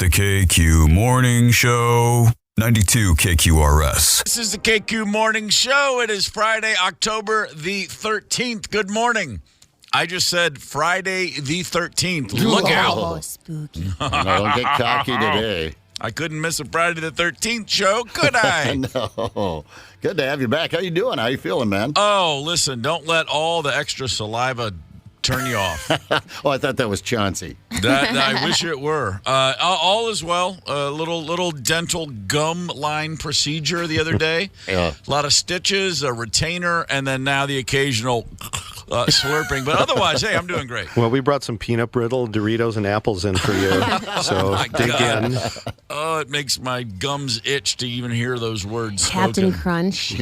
The KQ Morning Show, 92 KQRS. This is the KQ Morning Show. It is Friday, October the 13th. Good morning. I just said Friday the 13th. Look out. Oh, spooky. Don't get cocky today. I couldn't miss a Friday the 13th show, could I? No. Good to have you back. How you doing? How you feeling, man? Oh, listen, don't let all the extra saliva turn you off. Oh, I thought that was Chauncey. I wish it were. All is well. A little dental gum line procedure the other day. Yeah. A lot of stitches, a retainer, and then now the occasional slurping. But otherwise, hey, I'm doing great. Well, we brought some peanut brittle, Doritos, and apples in for you. So dig in. Oh, it makes my gums itch to even hear those words Captain spoken. Crunch.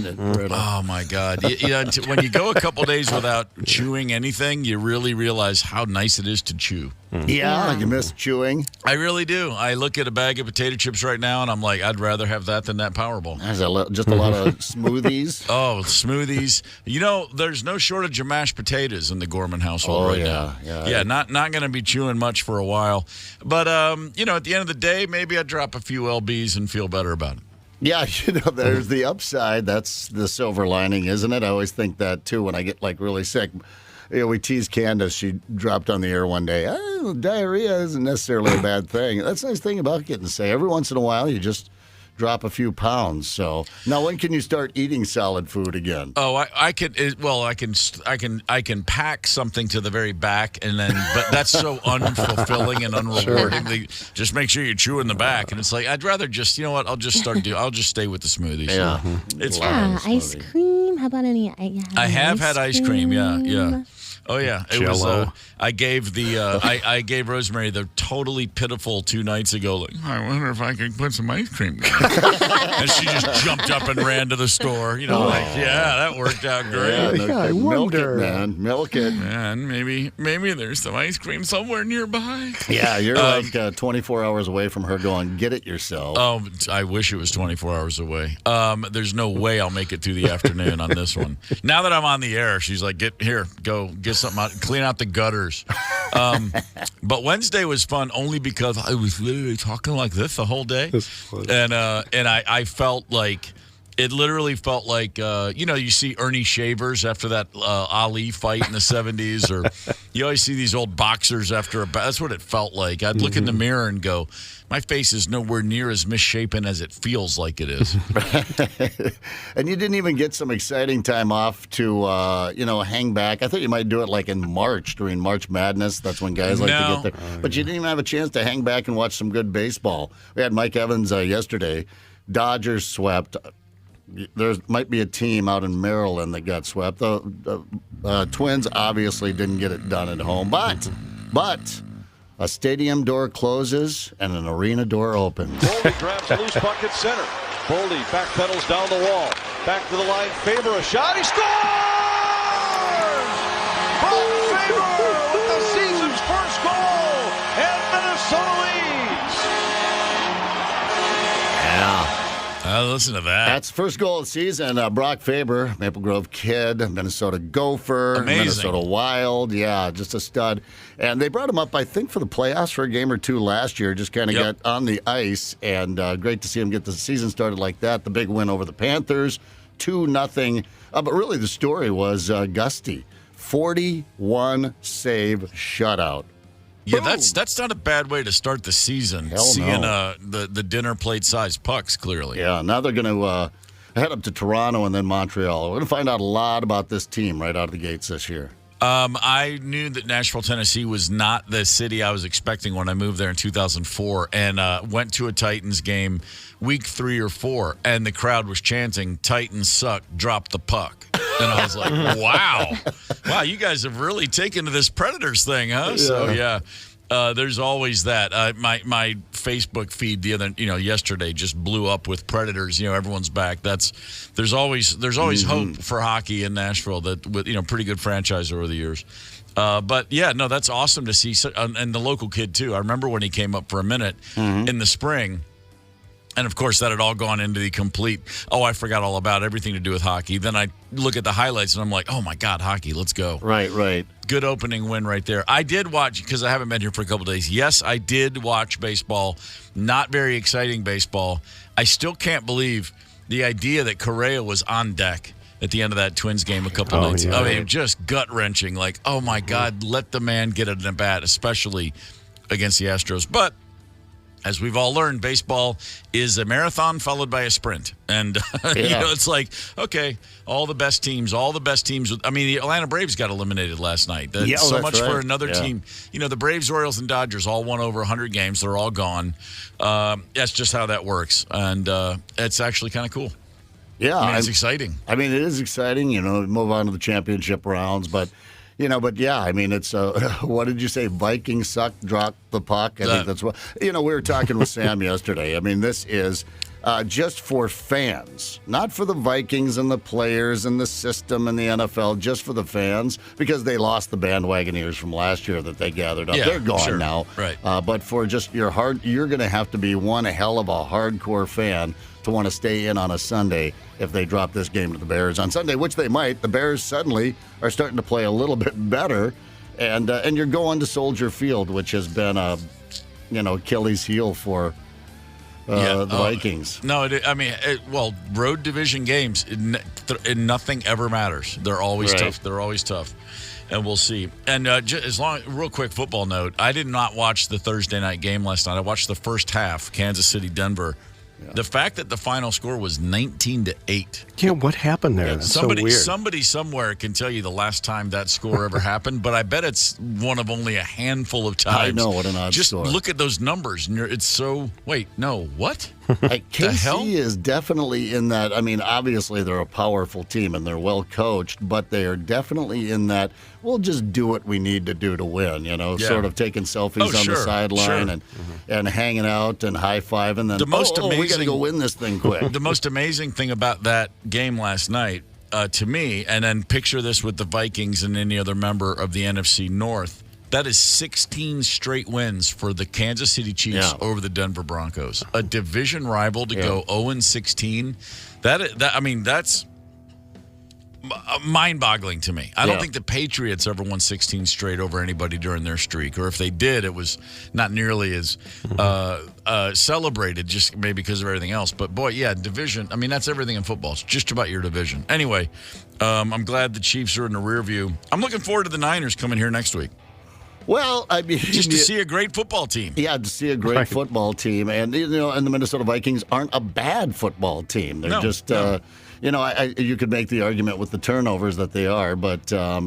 Oh, my God. When you go a couple days without chewing anything, you really realize how nice it is to chew. Yeah, you miss chewing. I really do. I look at a bag of potato chips right now, and I'm like, I'd rather have that than that Powerball. There's just a lot of smoothies. Oh, smoothies. There's no shortage of mashed potatoes in the Gorman household right now. Yeah, not going to be chewing much for a while. But, at the end of the day, maybe I'd drop a few LBs and feel better about it. Yeah, there's the upside. That's the silver lining, isn't it? I always think that, too, when I get, really sick. We teased Candace. She dropped on the air one day. Diarrhea isn't necessarily a bad thing. That's the nice thing about getting sick. Every once in a while, you just drop a few pounds. So now, when can you start eating solid food again? Oh, I can can pack something to the very back, but that's so unfulfilling and unrewarding. Sure. Just make sure you chew in the back, and it's like I'd rather just I'll just stay with the smoothies. Yeah, it's ice cream. How about any? I have had ice cream. Yeah. Oh yeah, it Jell-O. was. I gave I gave Rosemary the totally pitiful 2 nights ago. Like, I wonder if I can put some ice cream down. And she just jumped up and ran to the store. That worked out great. I milk it, wonder. man. Milk it. Man, maybe there's some ice cream somewhere nearby. Yeah, you're 24 hours away from her going, get it yourself. Oh, I wish it was 24 hours away. There's no way I'll make it through the afternoon on this one. Now that I'm on the air, she's like, go get something out, clean out the gutters. But Wednesday was fun only because I was literally talking like this the whole day, and I felt like it literally felt like you see Ernie Shavers after that Ali fight in the 70s, or you always see these old boxers after that's what it felt like. I'd look in the mirror and go, my face is nowhere near as misshapen as it feels like it is. And you didn't even get some exciting time off to, hang back. I thought you might do it like in March, during March Madness. That's when guys like to get there. But you didn't even have a chance to hang back and watch some good baseball. We had Mike Evans yesterday. Dodgers swept. There might be a team out in Maryland that got swept. The Twins obviously didn't get it done at home. But a stadium door closes and an arena door opens. Boldy grabs a loose puck at center. Boldy backpedals down the wall. Back to the line. Faber a shot. He scores! Brock Faber with the season's first goal. And Minnesota leads. Yeah. Listen to that. That's first goal of the season. Brock Faber, Maple Grove kid, Minnesota Gopher, Amazing. Minnesota Wild. Yeah, just a stud. And they brought him up, I think, for the playoffs for a game or two last year. Just kind of got on the ice, and great to see him get the season started like that. The big win over the Panthers, 2-0. But really the story was Gusty, 41 save shutout. Yeah, that's not a bad way to start the season. Hell seeing no. the dinner plate size pucks clearly. Yeah, now they're going to head up to Toronto and then Montreal. We're going to find out a lot about this team right out of the gates this year. I knew that Nashville, Tennessee was not the city I was expecting when I moved there in 2004, and went to a Titans game week 3 or 4, and the crowd was chanting, "Titans suck, drop the puck." And I was like, wow, you guys have really taken to this Predators thing, huh? Yeah. So, yeah. There's always that. My Facebook feed yesterday just blew up with Predators. Everyone's back. There's always hope for hockey in Nashville. With pretty good franchise over the years. But yeah, no, that's awesome to see. And the local kid too. I remember when he came up for a minute in the spring. And, of course, that had all gone into the complete, I forgot all about everything to do with hockey. Then I look at the highlights, and I'm like, oh, my God, hockey, let's go. Right. Good opening win right there. I did watch, because I haven't been here for a couple of days. Yes, I did watch baseball. Not very exciting baseball. I still can't believe the idea that Correa was on deck at the end of that Twins game a couple nights ago. I mean, just gut-wrenching. Like, oh, my God, let the man get an at-bat, especially against the Astros. But as we've all learned, baseball is a marathon followed by a sprint. And, it's like, okay, all the best teams. I mean, the Atlanta Braves got eliminated last night. So much for another team. The Braves, Royals, and Dodgers all won over 100 games. They're all gone. That's just how that works. And it's actually kind of cool. Yeah. I mean, it's exciting. I mean, it is exciting, move on to the championship rounds. But I mean, it's, what did you say? Vikings suck, drop the puck. I think that's what, we were talking with Sam yesterday. I mean, this is just for fans, not for the Vikings and the players and the system and the NFL, just for the fans, because they lost the bandwagoners from last year that they gathered up. Yeah, they're gone now. Right. But for just you're going to have to be one hell of a hardcore fan to want to stay in on a Sunday if they drop this game to the Bears on Sunday, which they might. The Bears suddenly are starting to play a little bit better, and you're going to Soldier Field, which has been a Achilles heel for the Vikings. No, road division games, nothing ever matters. They're always tough. They're always tough. And we'll see. And real quick football note, I did not watch the Thursday night game last night. I watched the first half, Kansas City, Denver. Yeah. The fact that the final score was 19-8. Yeah, what happened there? That's so weird. Somebody somewhere can tell you the last time that score ever happened, but I bet it's one of only a handful of times. I know, what an odd Just score. Look at those numbers, and it's so. Wait, no, what? KC is definitely in that. I mean, obviously they're a powerful team and they're well coached, but they are definitely in that. We'll just do what we need to do to win. Sort of taking selfies on the sideline and hanging out and high fiving. Then we got to go win this thing quick. The most amazing thing about that game last night, to me, and then picture this with the Vikings and any other member of the NFC North. That is 16 straight wins for the Kansas City Chiefs over the Denver Broncos. A division rival to go 0-16. That's mind-boggling to me. I don't think the Patriots ever won 16 straight over anybody during their streak. Or if they did, it was not nearly as celebrated, just maybe because of everything else. But, boy, division. I mean, that's everything in football. It's just about your division. Anyway, I'm glad the Chiefs are in the rear view. I'm looking forward to the Niners coming here next week. Well, I mean, just to see a great football team. Yeah, to see a great football team, and and the Minnesota Vikings aren't a bad football team. They're you could make the argument with the turnovers that they are, but I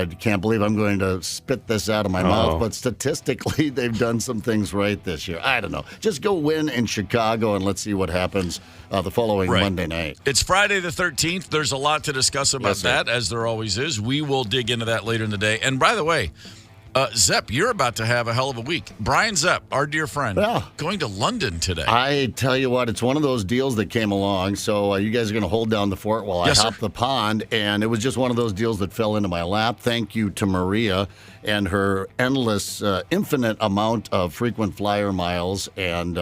can't believe I'm going to spit this out of my mouth, but statistically, they've done some things right this year. I don't know. Just go win in Chicago, and let's see what happens the following Monday night. It's Friday the 13th. There's a lot to discuss about that, as there always is. We will dig into that later in the day. And by the way, Zepp, you're about to have a hell of a week. Brian Zepp, our dear friend, going to London today. I tell you what, it's one of those deals that came along. So you guys are going to hold down the fort while I hop the pond. And it was just one of those deals that fell into my lap. Thank you to Maria and her endless, infinite amount of frequent flyer miles and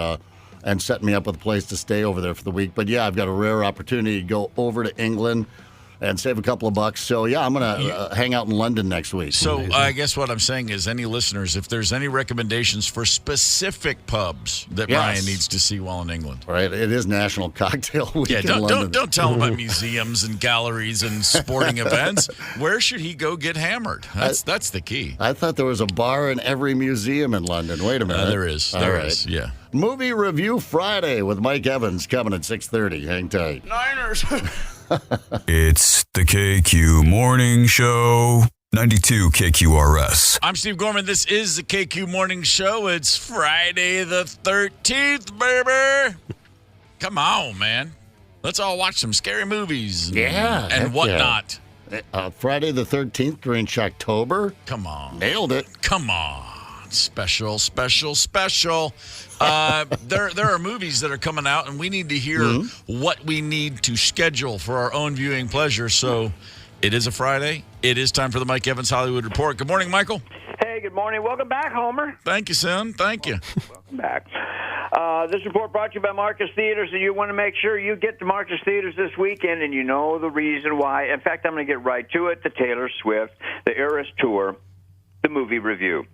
set me up with a place to stay over there for the week. But, I've got a rare opportunity to go over to England and save a couple of bucks. So, I'm going to hang out in London next week. So, I guess what I'm saying is, any listeners, if there's any recommendations for specific pubs that Brian needs to see while in England. Right. It is National Cocktail Week in London. Don't tell him about museums and galleries and sporting events. Where should he go get hammered? That's the key. I thought there was a bar in every museum in London. Wait a minute. There is. There is, yeah. Movie Review Friday with Mike Evans coming at 6:30. Hang tight. Niners. It's the KQ Morning Show. 92 KQRS. I'm Steve Gorman. This is the KQ Morning Show. It's Friday the 13th, baby. Come on, man. Let's all watch some scary movies and whatnot. Friday the 13th during Shocktober. Come on. Nailed it. Come on. Special. There are movies that are coming out, and we need to hear what we need to schedule for our own viewing pleasure. So it is a Friday. It is time for the Mike Evans Hollywood Report. Good morning, Michael. Hey, good morning. Welcome back, Homer. Thank you, son. Thank you. Welcome back. This report brought to you by Marcus Theaters, and you want to make sure you get to Marcus Theaters this weekend, and you know the reason why. In fact, I'm going to get right to it. The Taylor Swift, the Eras Tour, the movie review.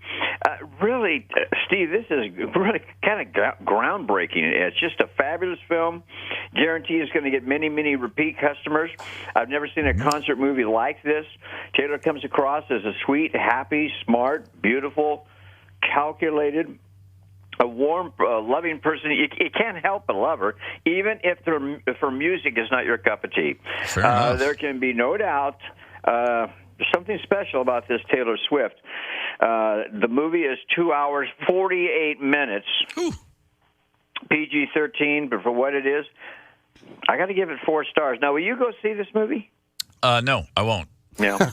Really, Steve, this is really kind of groundbreaking. It's just a fabulous film. Guarantee it's going to get many, many repeat customers. I've never seen a concert movie like this. Taylor comes across as a sweet, happy, smart, beautiful, calculated, a warm, loving person. You can't help but love her, even if her music is not your cup of tea. There can be no doubt there's something special about this Taylor Swift. The movie is 2 hours, 48 minutes. Ooh. PG-13, but for what it is, I got to give it 4 stars. Now, will you go see this movie? No, I won't. Yeah.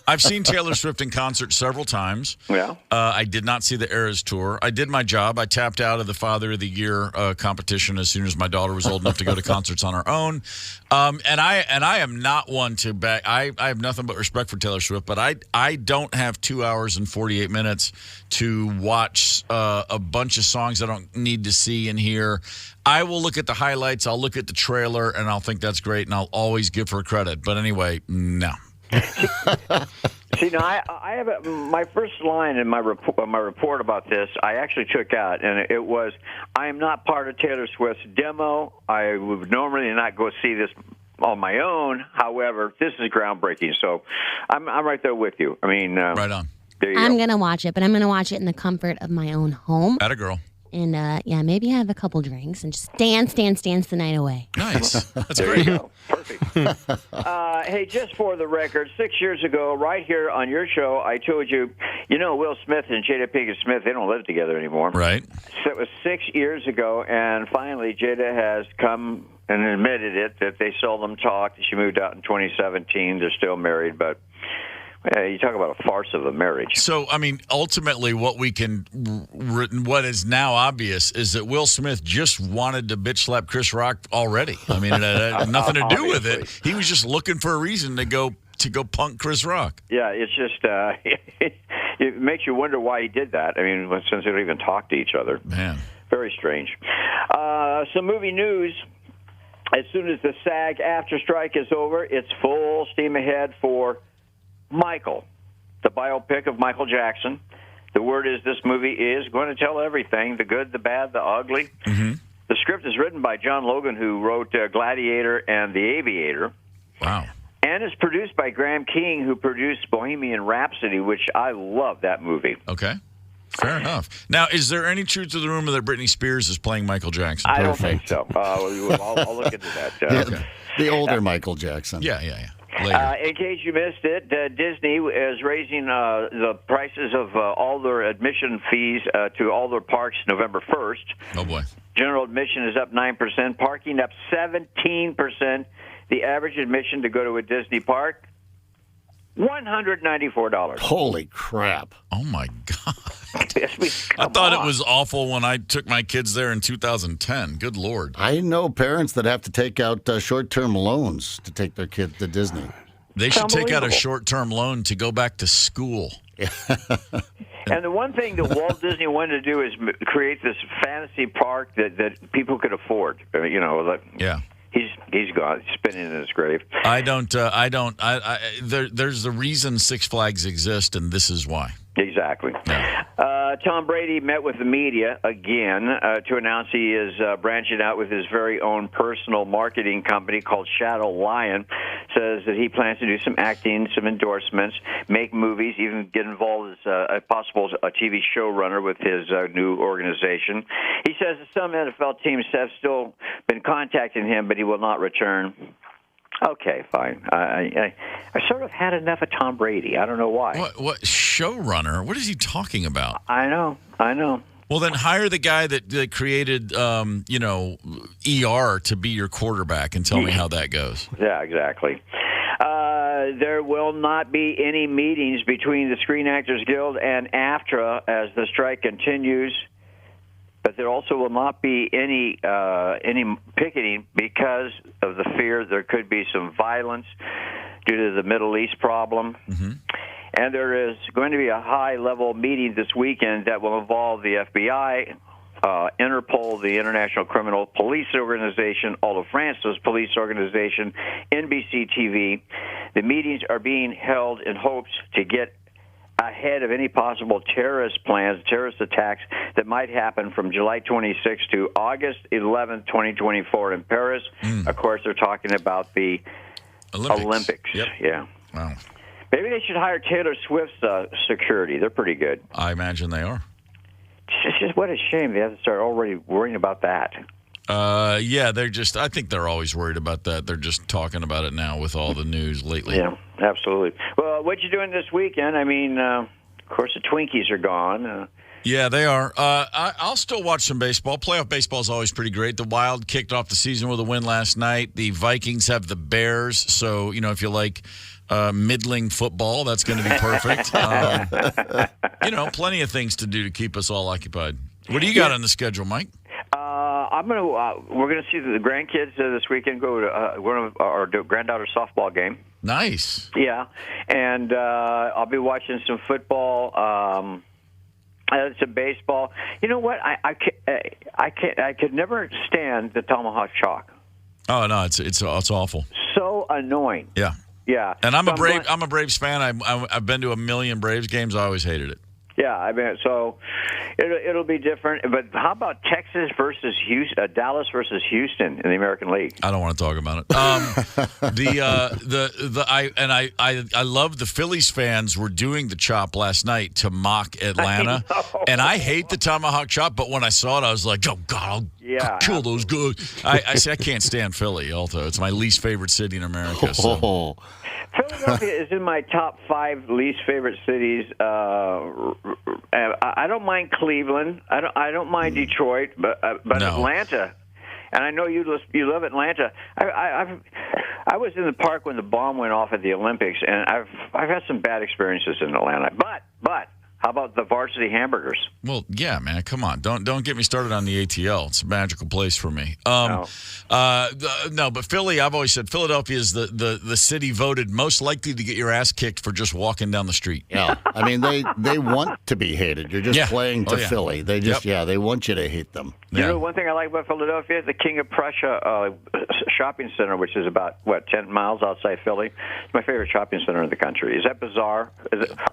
I've seen Taylor Swift in concert several times. Yeah. I did not see the Eras Tour. I did my job. I tapped out of the Father of the Year competition as soon as my daughter was old enough to go to concerts on her own. And I am not one to back. I have nothing but respect for Taylor Swift, but I don't have 2 hours and 48 minutes to watch a bunch of songs I don't need to see and hear. I will look at the highlights. I'll look at the trailer, and I'll think that's great, and I'll always give her credit. But anyway, no. See, now I have my first line in my report about this. I actually took out, and it was, "I am not part of Taylor Swift's demo. I would normally not go see this on my own. However, this is groundbreaking." So, I'm right there with you. I mean, right on. I'm going to watch it, but I'm going to watch it in the comfort of my own home. Atta girl. And, maybe have a couple drinks and just dance the night away. Nice. That's there great. you go. Perfect. Hey, just for the record, 6 years ago, right here on your show, I told you, Will Smith and Jada Pinkett Smith, they don't live together anymore. Right. So it was 6 years ago, and finally Jada has come and admitted it, that they seldom talk. She moved out in 2017. They're still married, but... you talk about a farce of a marriage. So, I mean, ultimately, what is now obvious is that Will Smith just wanted to bitch slap Chris Rock already. I mean, it had nothing to do with it. He was just looking for a reason to go punk Chris Rock. Yeah, it's just it makes you wonder why he did that. I mean, since they don't even talk to each other. Man, very strange. Some movie news. As soon as the SAG-AFTRA strike is over, it's full steam ahead for Michael, the biopic of Michael Jackson. The word is this movie is going to tell everything, the good, the bad, the ugly. Mm-hmm. The script is written by John Logan, who wrote Gladiator and The Aviator. Wow. And it's produced by Graham King, who produced Bohemian Rhapsody, which I love that movie. Okay. Fair enough. Now, is there any truth to the rumor that Britney Spears is playing Michael Jackson? I don't think so. I'll look into that. Okay. The older Michael Jackson. Yeah. In case you missed it, Disney is raising the prices of all their admission fees to all their parks November 1st. Oh, boy. General admission is up 9%, parking up 17%. The average admission to go to a Disney park, $194. Holy crap. Oh, my God. I thought it was awful when I took my kids there in 2010. Good Lord. I know parents that have to take out short-term loans to take their kid to Disney. They should take out a short-term loan to go back to school. And the one thing that Walt Disney wanted to do is create this fantasy park that people could afford. Yeah. He's gone. He's spinning in his grave. There's the reason Six Flags exist, and this is why. Exactly. Yeah. Tom Brady met with the media again to announce he is branching out with his very own personal marketing company called Shadow Lion. Says that he plans to do some acting, some endorsements, make movies, even get involved as a possible TV showrunner with his new organization. He says that some NFL teams have still been contacting him, but he will not return. Okay, fine. I sort of had enough of Tom Brady. I don't know why. What showrunner? What is he talking about? I know. Well, then hire the guy that created, ER to be your quarterback and tell me how that goes. Yeah, exactly. There will not be any meetings between the Screen Actors Guild and AFTRA as the strike continues. But there also will not be any picketing because of the fear there could be some violence due to the Middle East problem. Mm-hmm. And there is going to be a high-level meeting this weekend that will involve the FBI, Interpol, the International Criminal Police Organization, all of France's police organization, NBC TV. The meetings are being held in hopes to get ahead of any possible terrorist plans, terrorist attacks that might happen from July 26th to August 11th, 2024 in Paris. Of course, they're talking about the Olympics. Yep. Yeah. Wow. Maybe they should hire Taylor Swift's security. They're pretty good. I imagine they are. It's just what a shame they have to start already worrying about that. Yeah, I think they're always worried about that. They're just talking about it now with all the news lately. Yeah, absolutely. Well, what you doing this weekend? I mean, of course, the Twinkies are gone. Yeah, they are. I'll still watch some baseball. Playoff baseball is always pretty great. The Wild kicked off the season with a win last night. The Vikings have the Bears. So, if you like middling football, that's going to be perfect. Plenty of things to do to keep us all occupied. What do you got on the schedule, Mike? We're gonna see the grandkids this weekend go to one of our granddaughter's softball game. Nice. Yeah, and I'll be watching some football. Some baseball. You know what? I could never stand the tomahawk chalk. Oh no, it's awful. So annoying. Yeah. Yeah. And I'm a Braves fan. I've been to a million Braves games. I always hated it. Yeah, I mean, so it'll be different. But how about Texas versus Houston, Dallas versus Houston in the American League? I don't want to talk about it. I love the Phillies fans were doing the chop last night to mock Atlanta, and I hate the tomahawk chop. But when I saw it, I was like, oh God, I'll kill those good. I can't stand Philly. Also, it's my least favorite city in America. So. Philadelphia is in my top 5 least favorite cities. I don't mind Cleveland. I don't mind Detroit, but no. Atlanta. And I know you love Atlanta. I was in the park when the bomb went off at the Olympics, and I've had some bad experiences in Atlanta. But how about the Varsity Hamburgers? Well, yeah, man, come on. Don't get me started on the ATL. It's a magical place for me. No, but Philly, I've always said Philadelphia is the city voted most likely to get your ass kicked for just walking down the street. Yeah, I mean, they want to be hated. You're just playing to Philly. They just, they want you to hate them. You know, one thing I like about Philadelphia, the King of Prussia shopping center, which is about, 10 miles outside Philly. It's my favorite shopping center in the country. Is that bizarre?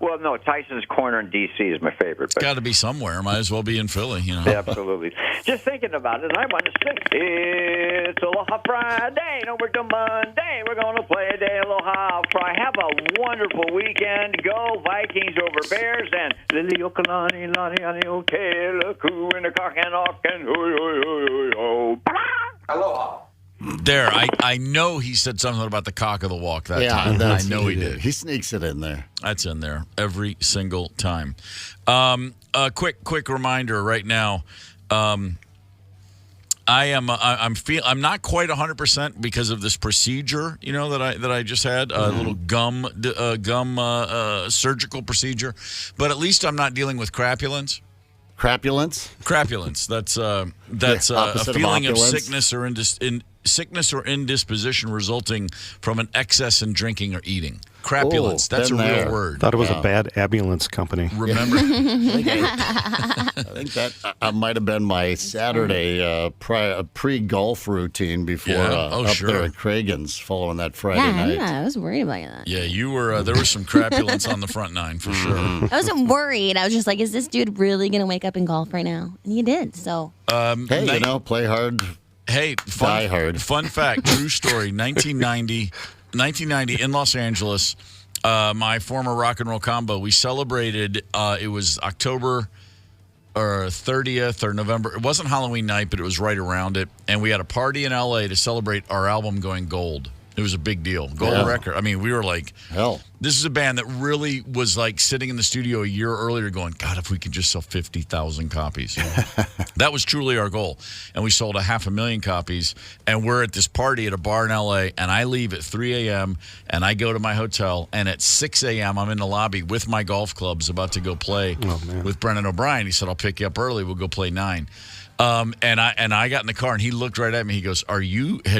Well, no, Tyson's Corner in D.C. is my favorite. It's got to be somewhere. Might as well be in Philly, Yeah, absolutely. Just thinking about it, I want to sing. It's Aloha Friday, no work on Monday. We're going to play a day Aloha Friday. Have a wonderful weekend. Go Vikings over Bears and Lili Okalani, Lani Ani Okelaku in the cock and ock and Aloha. There, I know he said something about the cock of the walk that time. I know he did. He sneaks it in there. That's in there every single time. A quick reminder right now. I'm not quite 100% because of this procedure, that I just had, a little gum surgical procedure, but at least I'm not dealing with crapulence. Crapulence? That's a feeling of sickness or indisposition resulting from an excess in drinking or eating. Crapulence. That's a real word. Thought it was a bad ambulance company. Remember? I think that might have been my Saturday pre-golf routine before there at Cragen's following that Friday night. Yeah, I was worried about that. Yeah, you were. There was some crapulence on the front nine for sure. I wasn't worried. I was just like, is this dude really going to wake up and golf right now? And he did, so. Hey, play hard. Hey, die hard. Fun fact, true story, 1990 in Los Angeles, my former rock and roll combo, we celebrated, it was October 30th or November. It wasn't Halloween night, but it was right around it. And we had a party in L.A. to celebrate our album going gold. It was a big deal. Gold record. I mean, we were like, hell. This is a band that really was like sitting in the studio a year earlier going, God, if we could just sell 50,000 copies. That was truly our goal. And we sold 500,000 copies. And we're at this party at a bar in L.A. And I leave at 3 a.m. and I go to my hotel. And at 6 a.m. I'm in the lobby with my golf clubs about to go play with Brendan O'Brien. He said, I'll pick you up early. We'll go play 9. And I got in the car and he looked right at me. He goes, have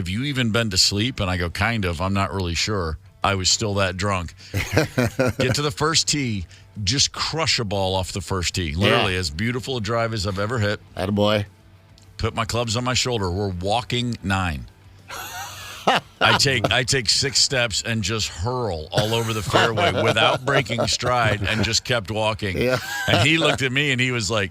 you even been to sleep? And I go, kind of. I'm not really sure. I was still that drunk. Get to the first tee. just crush a ball off the first tee. Literally as beautiful a drive as I've ever hit. Attaboy. Put my clubs on my shoulder. We're walking 9. I take 6 steps and just hurl all over the fairway without breaking stride and just kept walking. Yeah. And he looked at me and he was like,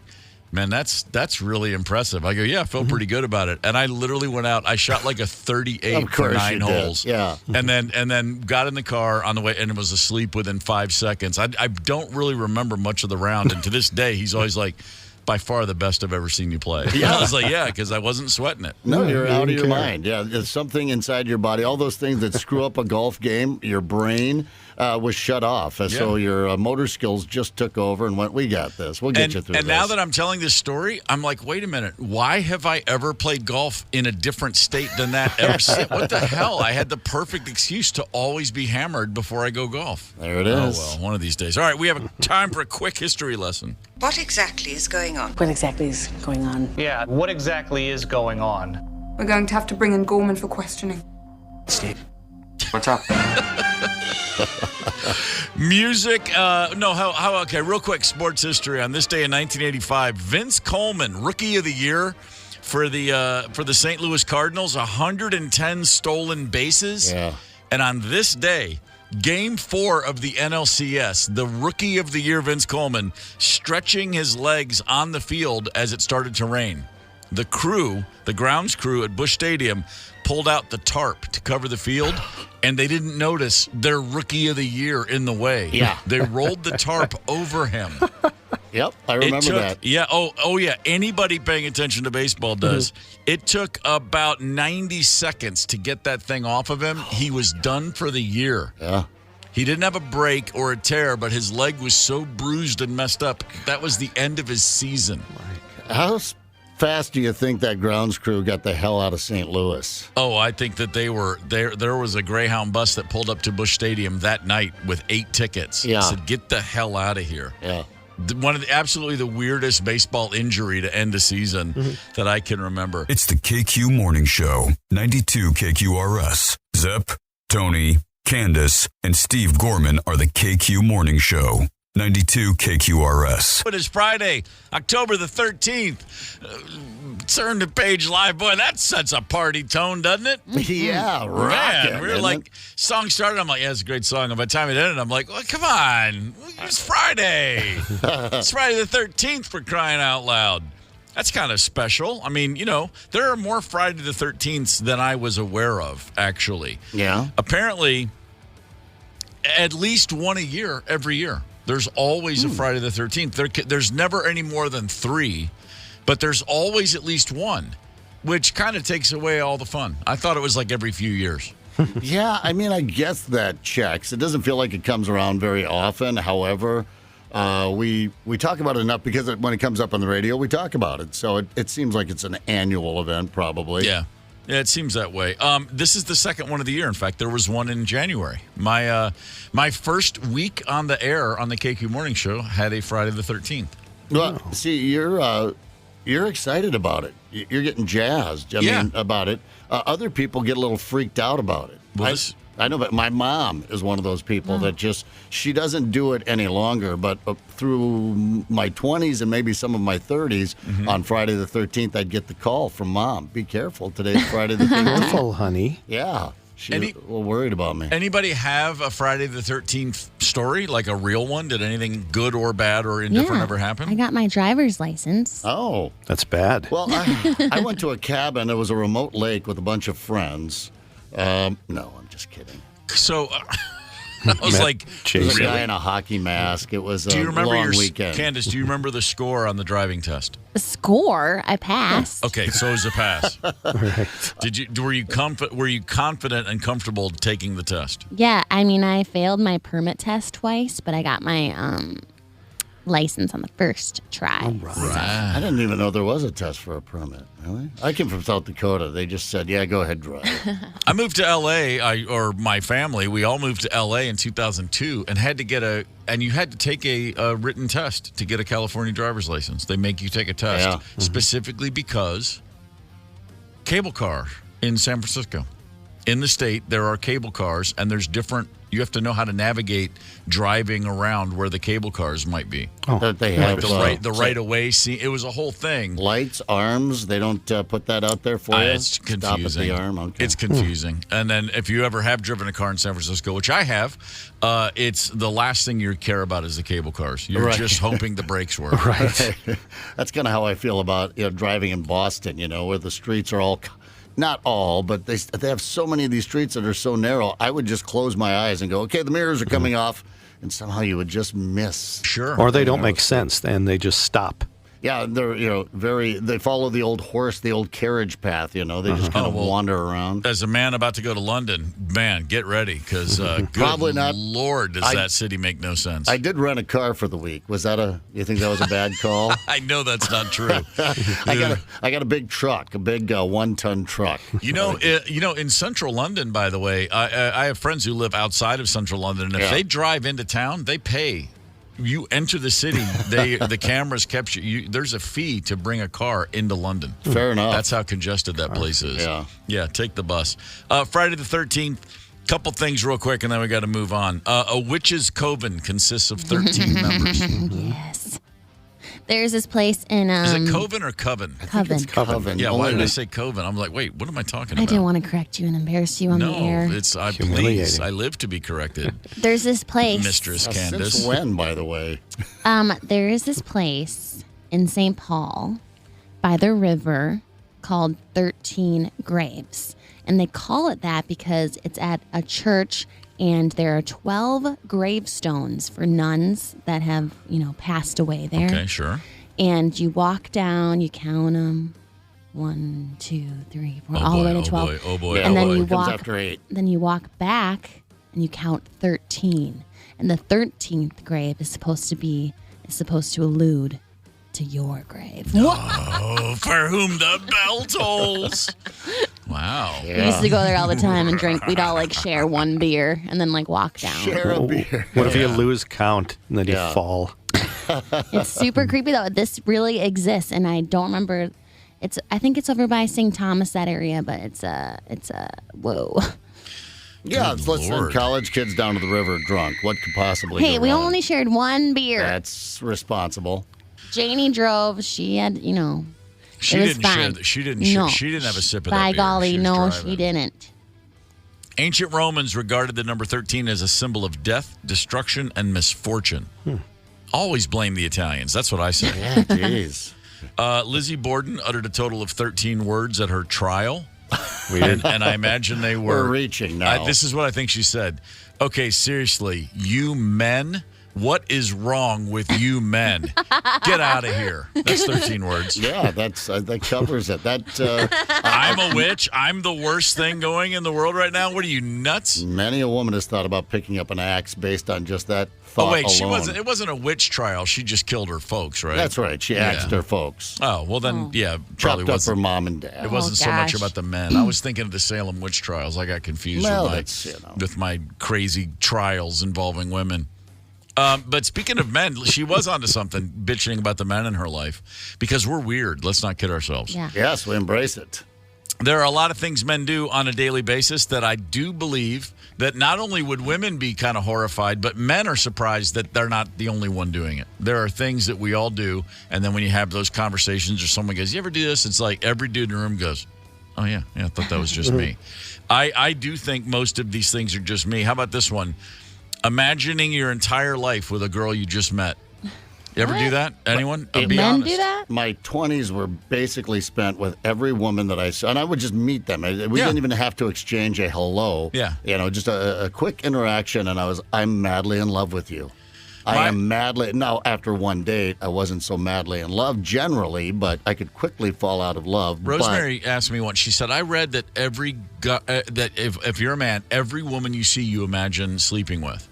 man, that's really impressive. I go, yeah, I felt pretty good about it. And I literally went out. I shot like a 38 for 9 holes. Yeah. And then got in the car on the way and was asleep within 5 seconds. I don't really remember much of the round. And to this day, he's always like, by far the best I've ever seen you play. Yeah. I was like, yeah, because I wasn't sweating it. No, you're out of your mind. Yeah, there's something inside your body. All those things that screw up a golf game, your brain was shut off. So your motor skills just took over and went, we got this. We'll get you through this. And now that I'm telling this story, I'm like, wait a minute. Why have I ever played golf in a different state than that ever since? What the hell? I had the perfect excuse to always be hammered before I go golf. There it is. Oh, well, one of these days. All right, we have time for a quick history lesson. What exactly is going on? What exactly is going on? Yeah, what exactly is going on? We're going to have to bring in Gorman for questioning. Steve, what's up? Music, okay, real quick, sports history. On this day in 1985, Vince Coleman, Rookie of the Year for the St. Louis Cardinals, 110 stolen bases. Yeah. And on this day, Game 4 of the NLCS, the Rookie of the Year, Vince Coleman, stretching his legs on the field as it started to rain. The grounds crew at Busch Stadium, pulled out the tarp to cover the field, and they didn't notice their Rookie of the Year in the way. Yeah. They rolled the tarp over him. Yep, I remember that. Yeah, oh yeah. Anybody paying attention to baseball does. It took about 90 seconds to get that thing off of him. He was done for the year. Yeah. He didn't have a break or a tear, but his leg was so bruised and messed up. That was the end of his season. How fast do you think that grounds crew got the hell out of St. Louis? Oh, I think that they were there. There was a Greyhound bus that pulled up to Busch Stadium that night with 8 tickets. Yeah. Said, get the hell out of here. Yeah. One of absolutely the weirdest baseball injury to end a season that I can remember. It's the KQ Morning Show, 92 KQRS. Zep, Tony, Candace, and Steve Gorman are the KQ Morning Show, 92 KQRS. It is Friday, October the 13th. Turn the page live. Boy, that sets a party tone, doesn't it? Yeah, right. Man, we were like, song started, I'm like, yeah, it's a great song. And by the time it ended, I'm like, well, come on. It's Friday. It's Friday the 13th, for crying out loud. That's kind of special. I mean, there are more Friday the 13th than I was aware of, actually. Yeah. Apparently, at least one a year, every year. There's always a Friday the 13th. There's never any more than 3, but there's always at least one, which kind of takes away all the fun. I thought it was like every few years. Yeah, I mean, I guess that checks. It doesn't feel like it comes around very often. However, we talk about it enough because when it comes up on the radio, we talk about it. So it seems like it's an annual event, probably. Yeah. Yeah, it seems that way. This is the second one of the year. In fact, there was one in January. My first week on the air on the KQ Morning Show had a Friday the 13th. Well, see, you're excited about it. You're getting jazzed. I mean, about it. Other people get a little freaked out about it. Well, I know, but my mom is one of those people that she doesn't do it any longer. But through my 20s and maybe some of my 30s, on Friday the 13th, I'd get the call from Mom. Be careful, today's Friday the 13th. Careful, honey. Yeah. She's a little worried about me. Anybody have a Friday the 13th story, like a real one? Did anything good or bad or indifferent ever happen? I got my driver's license. Oh. That's bad. Well, I went to a cabin. It was a remote lake with a bunch of friends. No, I'm just kidding. So I was like, there was a guy in a hocky mask. It was a long weekend. Candace, do you remember the score on the driving test? The score? I passed. Okay, so it was a pass. Right. Were you confident and comfortable taking the test? Yeah, I mean, I failed my permit test twice, but I got my license on the first try. Oh, right. I didn't even know there was a test for a permit. Really? I came from South Dakota. They just said, yeah, go ahead, drive. I moved to L.A., or my family, we all moved to L.A. in 2002 and had to get you had to take a written test to get a California driver's license. They make you take a test specifically because cable car in San Francisco. In the state, there are cable cars, and there's different, You have to know how to navigate driving around where the cable cars might be. That they have The right of way scene. It was a whole thing. Lights, arms. They don't put that out there for you. It's confusing. Stop at the arm. Okay. It's confusing. And then if you ever have driven a car in San Francisco, which I have, it's the last thing you care about is the cable cars. You're just hoping the brakes work. Right. That's kind of how I feel about driving in Boston. Where the streets are all. Not all, but they have so many of these streets that are so narrow. I would just close my eyes and go, okay, the mirrors are coming off, and somehow you would just miss. Sure. Or they don't make sense, and they just stop. Yeah, they're they follow the old horse, the old carriage path. They just kind of wander around. As a man about to go to London, man, get ready because Probably not. Lord, does that city make no sense? I did rent a car for the week. You think that was a bad call? I know that's not true. I got a big truck, a big 1-ton truck. In central London, by the way, I have friends who live outside of central London, and if they drive into town, they pay. You enter the city, the cameras capture you. There's a fee to bring a car into London. Fair enough. That's how congested that place is. Yeah. Take the bus. Friday the 13th. Couple things real quick, and then we got to move on. A witch's coven consists of 13 members. Yes. There's this place in... is it coven or coven? Coven. Coven. Yeah, why did I say coven? I'm like, wait, what am I talking about? I didn't want to correct you and embarrass you on the air. No, please. I live to be corrected. There's this place... Mistress Candace. Since when, by the way? There is this place in St. Paul by the river called 13 Graves. And they call it that because it's at a church and there are 12 gravestones for nuns that have, passed away there. Okay, sure. And you walk down, you count them. 1, 2, 3, 4, all the way to 12. Oh boy. And then you it comes walk after 8. Then you walk back and you count 13. And the 13th grave is supposed to allude to your grave. Oh, for whom the bell tolls. Wow. We used to go there all the time and drink. We'd all share one beer and then walk down. Share a beer. What if you lose count and then you fall? It's super creepy though. This really exists, and I don't remember. I think it's over by St. Thomas, that area, but it's a whoa. Yeah, let's send college kids down to the river drunk. What could possibly go we wrong? only shared one beer. That's responsible. Janie drove. She had, She it was didn't fine. share. She didn't. No. She didn't have a sip of By that beer. golly, She was no, driving. she didn't. Ancient Romans regarded the number 13 as a symbol of death, destruction, and misfortune. Always blame the Italians. That's what I say. Yeah, jeez. Lizzie Borden uttered a total of 13 words at her trial. And I imagine they were... We're reaching now. This is what I think she said. Okay, seriously, you men... What is wrong with you men? Get out of here. That's 13 words. Yeah, that covers it. I'm a witch. I'm the worst thing going in the world right now. What are you, nuts? Many a woman has thought about picking up an axe based on just that thought alone. It wasn't a witch trial. She just killed her folks, right? That's right. She axed her folks. Oh, well then, probably Chopped up wasn't. her mom and dad. It wasn't so much about the men. I was thinking of the Salem witch trials. I got confused with my crazy trials involving women. But speaking of men, she was onto something, bitching about the men in her life, because we're weird. Let's not kid ourselves. Yeah. Yes, we embrace it. There are a lot of things men do on a daily basis that I do believe that not only would women be kind of horrified, but men are surprised that they're not the only one doing it. There are things that we all do, and then when you have those conversations or someone goes, you ever do this? It's like every dude in the room goes, oh, yeah, I thought that was just me. I do think most of these things are just me. How about this one? Imagining your entire life with a girl you just met. You ever do that? Anyone? Be Men honest. do that? My 20s were basically spent with every woman that I saw, and I would just meet them. We didn't even have to exchange a hello. Yeah. Just a quick interaction, and I'm madly in love with you. I am madly. Now, after one date, I wasn't so madly in love generally, but I could quickly fall out of love. Rosemary asked me once. She said, "I read that that if you're a man, every woman you see, you imagine sleeping with."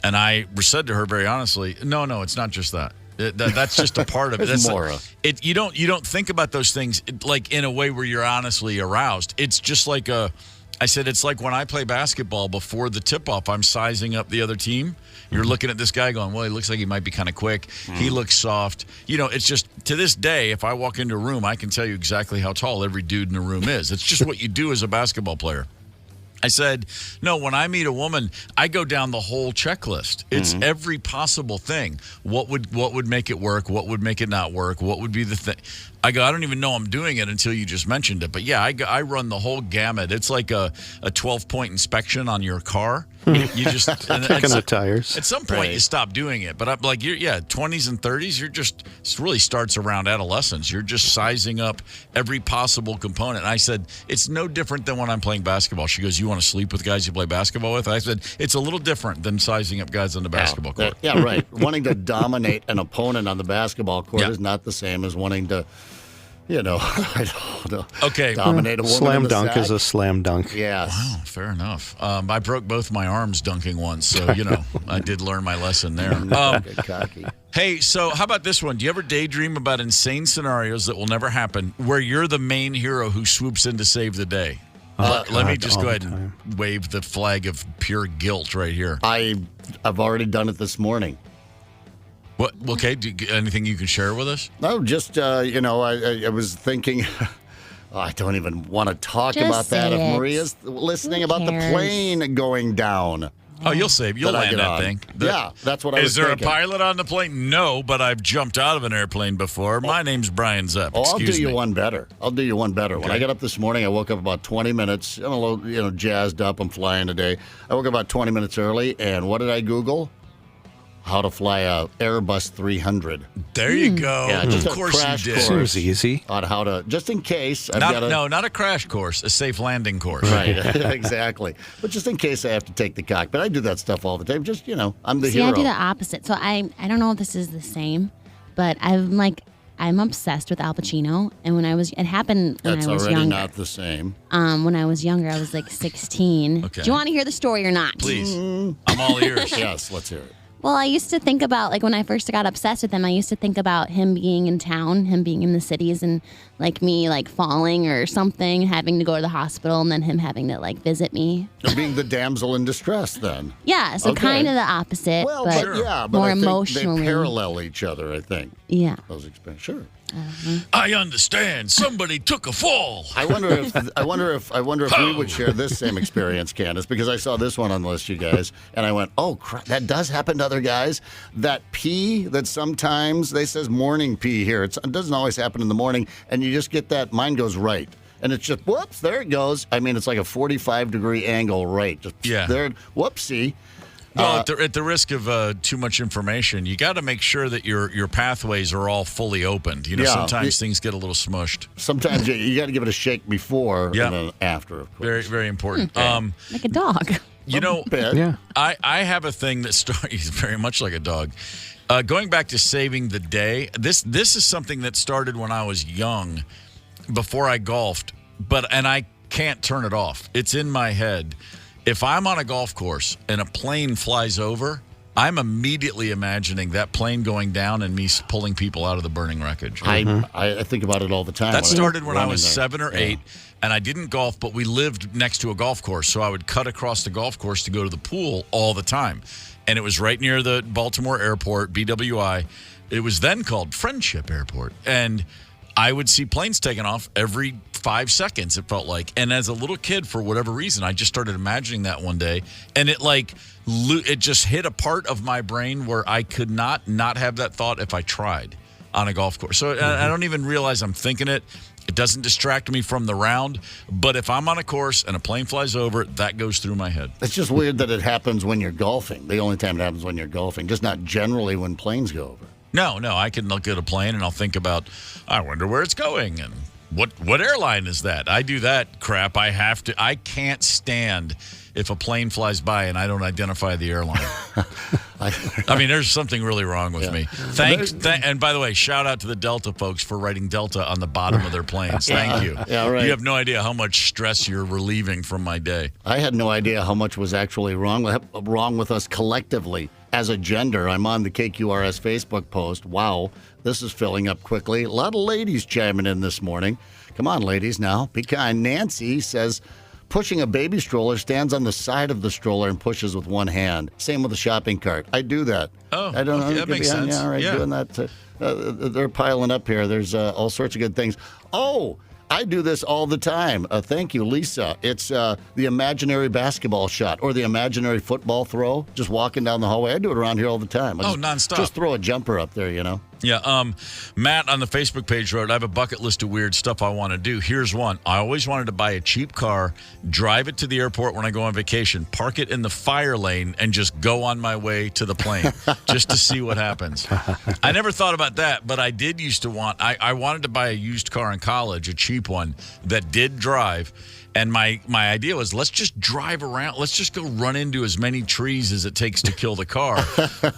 And I said to her very honestly, "No, it's not just that. That's just a part of it. That's more. You don't think about those things like in a way where you're honestly aroused. It's just like I said, it's like when I play basketball before the tip-off, I'm sizing up the other team. You're looking at this guy going, well, he looks like he might be kind of quick. He looks soft. It's just, to this day, if I walk into a room, I can tell you exactly how tall every dude in the room is. It's just what you do as a basketball player. I said, no, when I meet a woman, I go down the whole checklist. It's every possible thing. What would make it work? What would make it not work? What would be the thing? I go, I don't even know I'm doing it until you just mentioned it. But yeah, I run the whole gamut. It's like a 12-point inspection on your car. You just checking the tires. At some point, you stop doing it. But I'm like, 20s and 30s, it really starts around adolescence. You're just sizing up every possible component. And I said, it's no different than when I'm playing basketball. She goes, you want to sleep with guys you play basketball with? I said, it's a little different than sizing up guys on the basketball court. Yeah, right. Wanting to dominate an opponent on the basketball court is not the same as wanting to, I don't know. Okay. Dominate a woman Slam in the dunk sack. is a slam dunk. Yes. Wow, fair enough. I broke both my arms dunking once, so, I did learn my lesson there. Cocky. Hey, so how about this one? Do you ever daydream about insane scenarios that will never happen where you're the main hero who swoops in to save the day? Let me just go ahead and wave the flag of pure guilt right here. I've already done it this morning. What? Okay. Anything you can share with us? No, just, I was thinking, I don't even want to talk Just about that. say If it. Maria's listening Who about the cares? plane going down. Oh, you'll land that thing. Yeah, that's what I was Is there thinking. a pilot on the plane? No, but I've jumped out of an airplane before. My name's Brian Zepp. I'll Excuse do you me. one better. When I got up this morning, I woke up about 20 minutes. I'm a little, jazzed up. I'm flying today. I woke up about 20 minutes early, and what did I Google? How to fly a Airbus 300. There you go. Yeah, just of a course crash you did. course. Seems easy. On how to, just in case. Not a crash course, a safe landing course. Right, exactly. But just in case I have to take the cockpit. I do that stuff all the time. Just, I'm the See, hero. I do the opposite. So I don't know if this is the same, but I'm obsessed with Al Pacino. And it happened when That's I was already younger. not the same. When I was younger, I was like 16. Okay. Do you want to hear the story or not? Please. I'm all ears. Yes, let's hear it. Well, I used to think about, when I first got obsessed with him, I used to think about him being in town, him being in the cities, and me falling or something, having to go to the hospital, and then him having to visit me. You're being the damsel in distress then. Yeah, so Okay. kind of the opposite, Well, but, but more I think emotionally. they parallel each other, I think. Yeah. Those experiences. Sure. I understand. Somebody took a fall. I wonder if we would share this same experience, Candace, because I saw this one on the list, you guys, and I went, oh, crap, that does happen to other guys. That pee that sometimes, they says morning pee here. It doesn't always happen in the morning, and you just get that, mine goes right. And it's just, whoops, there it goes. I mean, it's like a 45-degree angle right. Just there, whoopsie. Well, at the risk of too much information, you got to make sure that your pathways are all fully opened. Sometimes things get a little smushed. Sometimes you got to give it a shake before and then after, of course. Very, very important. Like a dog. I have a thing that starts very much like a dog. Going back to saving the day, this is something that started when I was young, before I golfed, and I can't turn it off. It's in my head. If I'm on a golf course and a plane flies over, I'm immediately imagining that plane going down and me pulling people out of the burning wreckage. I think about it all the time. That started when I was 7 or 8, and I didn't golf, but we lived next to a golf course, so I would cut across the golf course to go to the pool all the time. And it was right near the Baltimore airport, BWI. It was then called Friendship Airport. And I would see planes taking off every 5 seconds, it felt like. And as a little kid, for whatever reason, I just started imagining that one day. And it just hit a part of my brain where I could not have that thought if I tried on a golf course. So I don't even realize I'm thinking it. It doesn't distract me from the round. But if I'm on a course and a plane flies over, that goes through my head. It's just weird that it happens when you're golfing. The only time it happens when you're golfing, just not generally when planes go over. No, I can look at a plane and I'll think about, I wonder where it's going and what airline is that? I do that crap. I can't stand if a plane flies by and I don't identify the airline. I mean, there's something really wrong with me. And by the way, shout out to the Delta folks for writing Delta on the bottom of their planes. Thank you. Yeah, right. You have no idea how much stress you're relieving from my day. I had no idea how much was actually wrong with us collectively as a gender. I'm on the KQRS Facebook post. Wow, this is filling up quickly. A lot of ladies chiming in this morning. Come on, ladies, now. Be kind. Nancy says, pushing a baby stroller, stands on the side of the stroller and pushes with one hand. Same with the shopping cart. I do that. Oh, I don't know. that makes sense. Yeah, all right, doing that. They're piling up here. There's all sorts of good things. Oh, I do this all the time. Thank you, Lisa. It's the imaginary basketball shot or the imaginary football throw. Just walking down the hallway. I do it around here all the time. Nonstop. Just throw a jumper up there, Yeah, Matt on the Facebook page wrote, I have a bucket list of weird stuff I want to do. Here's one. I always wanted to buy a cheap car, drive it to the airport when I go on vacation, park it in the fire lane, and just go on my way to the plane just to see what happens. I never thought about that, but I did used to I wanted to buy a used car in college, a cheap one that did drive. And my idea was, let's just drive around. Let's just go run into as many trees as it takes to kill the car.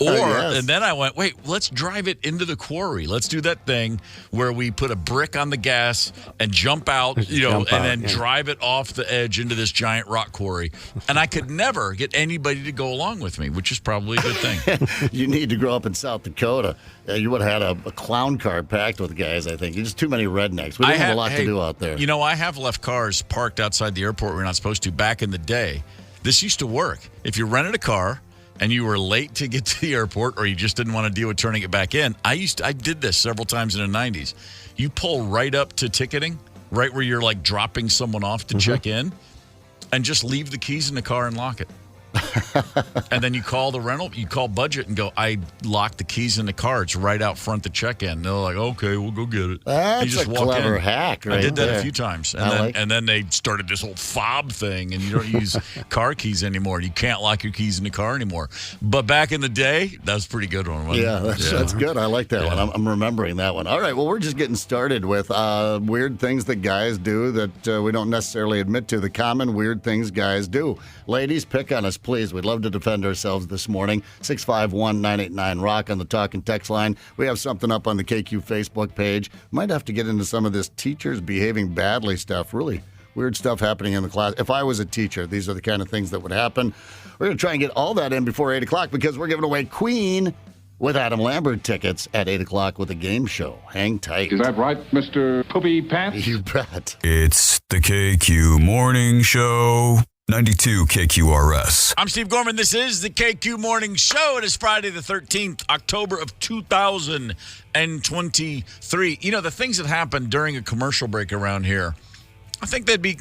And then I went, wait, let's drive it into the quarry. Let's do that thing where we put a brick on the gas and jump out, drive it off the edge into this giant rock quarry. And I could never get anybody to go along with me, which is probably a good thing. You need to grow up in South Dakota. You would have had a clown car packed with guys, I think. You're just too many rednecks. We don't have a lot to do out there. I have left cars parked outside the airport where you're not supposed to. Back in the day, this used to work. If you rented a car and you were late to get to the airport or you just didn't want to deal with turning it back in, I did this several times in the 90s. You pull right up to ticketing, right where you're like dropping someone off to check in, and just leave the keys in the car and lock it. And then you call the rental, you call Budget and go, I locked the keys in the car. It's right out front the check-in. They're like, okay, we'll go get it. That's you just a walk clever in. hack right I did that there. a few times. And then they started this whole fob thing, and you don't use car keys anymore. You can't lock your keys in the car anymore. But back in the day, that was a pretty good one. That's good. I like that one. I'm remembering that one. All right, well, we're just getting started with weird things that guys do that we don't necessarily admit to. The common weird things guys do. Ladies, pick on us, please. We'd love to defend ourselves this morning. 651-989-ROCK on the talk and text line. We have something up on the KQ Facebook page. Might have to get into some of this teachers behaving badly stuff. Really weird stuff happening in the class. If I was a teacher, these are the kind of things that would happen. We're going to try and get all that in before 8 o'clock because we're giving away Queen with Adam Lambert tickets at 8 o'clock with a game show. Hang tight. Is that right, Mr. Poopy Pants? You bet. It's the KQ Morning Show. 92 KQRS. I'm Steve Gorman. This is the KQ Morning Show. It is Friday the 13th, October of 2023. The things that happen during a commercial break around here, I think they'd be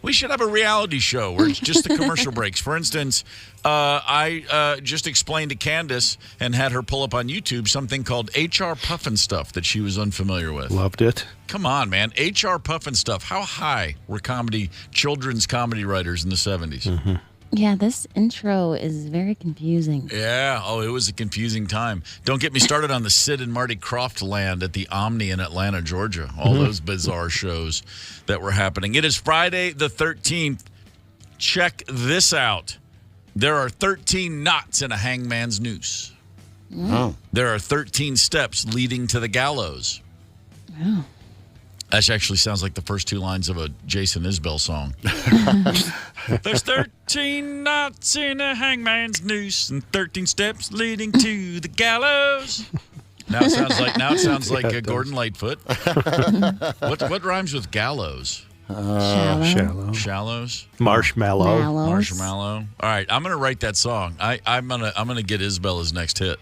we should have a reality show where it's just the commercial breaks. For instance, I just explained to Candace and had her pull up on YouTube something called HR Puffin Stuff that she was unfamiliar with. Loved it. Come on, man. HR Puffin Stuff. How high were children's comedy writers in the 70s? Mm-hmm. Yeah, this intro is very confusing. Yeah. Oh, it was a confusing time. Don't get me started on the Sid and Marty Krofft land at the Omni in Atlanta, Georgia. All those bizarre shows that were happening. It is Friday the 13th. Check this out. There are 13 knots in a hangman's noose. Oh. There are 13 steps leading to the gallows. Oh. That actually sounds like the first two lines of a Jason Isbell song. There's 13 knots in a hangman's noose and 13 steps leading to the gallows. Now it sounds like Gordon Lightfoot. What rhymes with gallows? Shallows. Marshmallow. All right, I'm gonna write that song. I'm gonna get Isbell his next hit.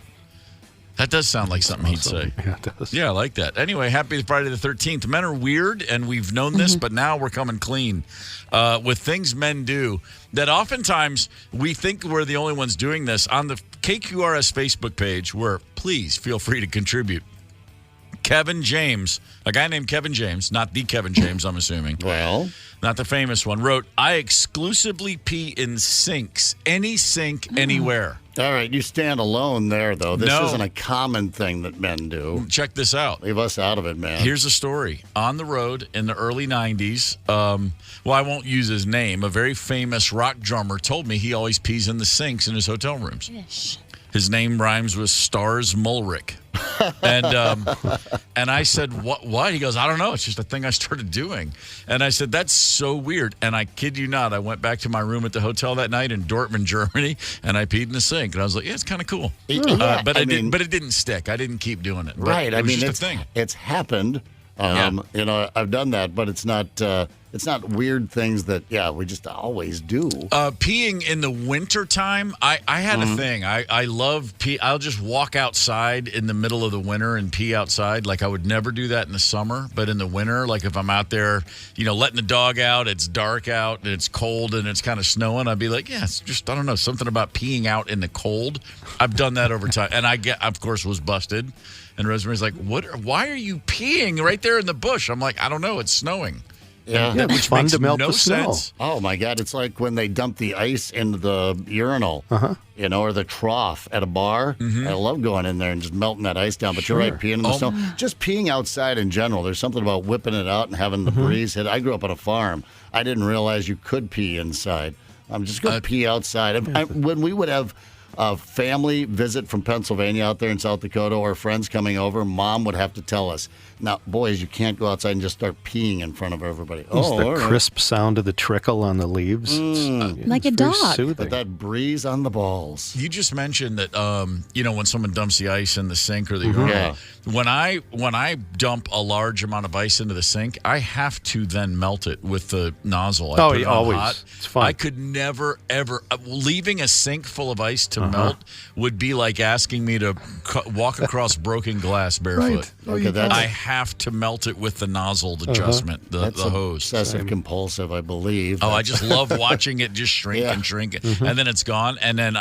That does sound like something he'd say. Yeah, it does. Yeah, I like that. Anyway, happy Friday the 13th. Men are weird, and we've known this, but now we're coming clean with things men do that oftentimes we think we're the only ones doing this. On the KQRS Facebook page, where please feel free to contribute, Kevin James, a guy named Kevin James, not the Kevin James, I'm assuming. Well, not the famous one, wrote, I exclusively pee in sinks, any sink, anywhere. All right, you stand alone there, though. This isn't a common thing that men do. Check this out. Leave us out of it, man. Here's a story. On the road in the early 90s, I won't use his name, a very famous rock drummer told me he always pees in the sinks in his hotel rooms. Ish. His name rhymes with Stars Mulrick. And I said, what? He goes, I don't know. It's just a thing I started doing. And I said, that's so weird. And I kid you not, I went back to my room at the hotel that night in Dortmund, Germany, and I peed in the sink. And I was like, yeah, it's kind of cool. Yeah, but it didn't stick. I didn't keep doing it. Right. It was just a thing. It's happened. I've done that, but it's not it's not weird things that we just always do. Peeing in the wintertime, I had a thing. I love pee. I'll just walk outside in the middle of the winter and pee outside. Like I would never do that in the summer, but in the winter, like if I'm out there, letting the dog out, it's dark out and it's cold and it's kind of snowing, I'd be like, it's just, I don't know, something about peeing out in the cold. I've done that over time. And I of course, was busted. And Rosemary's like, why are you peeing right there in the bush? I'm like, I don't know. It's snowing. Yeah, which fun makes to melt no the snow. sense. Oh my God! It's like when they dump the ice into the urinal, or the trough at a bar. I love going in there and just melting that ice down. But you're right, peeing in the snow. Just peeing outside in general. There's something about whipping it out and having the breeze hit. I grew up on a farm. I didn't realize you could pee inside. I'm just going to pee outside. When we would have a family visit from Pennsylvania out there in South Dakota or friends coming over, Mom would have to tell us, now, boys, you can't go outside and just start peeing in front of everybody. It's the crisp sound of the trickle on the leaves. Like a dog. Soothing. But that breeze on the balls. You just mentioned that, when someone dumps the ice in the sink or the urinal, when I dump a large amount of ice into the sink, I have to then melt it with the nozzle. I put it on always. Hot. It's fun. I could never, ever, leaving a sink full of ice to melt would be like asking me to walk across broken glass barefoot. I have to melt it with the nozzle adjustment, the hose. Obsessive compulsive, I believe. I just love watching it just shrink and shrink, and then it's gone. And then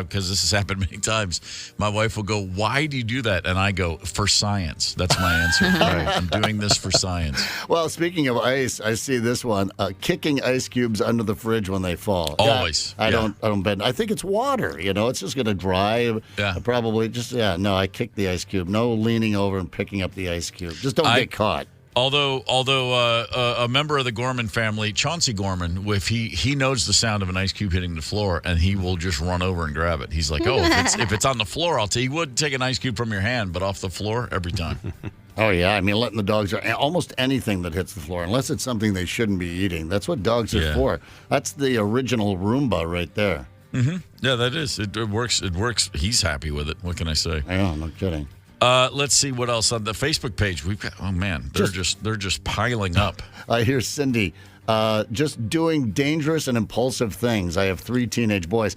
because this has happened many times, my wife will go, "Why do you do that?" And I go, "For science." That's my answer. I'm doing this for science. Well, speaking of ice, I see this one: kicking ice cubes under the fridge when they fall. Always. I don't bend. I think it's water. It's just going to dry. Yeah. Probably just No, I kick the ice cube. No leaning over and picking up the ice cube. Just don't get caught. Although a member of the Gorman family, Chauncey Gorman, if he knows the sound of an ice cube hitting the floor, and he will just run over and grab it. He's like, if it's on the floor, I'll tell you, he would take an ice cube from your hand, but off the floor every time. Oh, yeah. I mean, letting the dogs, almost anything that hits the floor, unless it's something they shouldn't be eating. That's what dogs are for. That's the original Roomba right there. Mm-hmm. Yeah, that is. It works. It works. He's happy with it. What can I say? I know, no kidding. Let's see what else on the Facebook page we've got. Oh man, they're just piling up. Here's Cindy. Just doing dangerous and impulsive things. I have 3 teenage boys.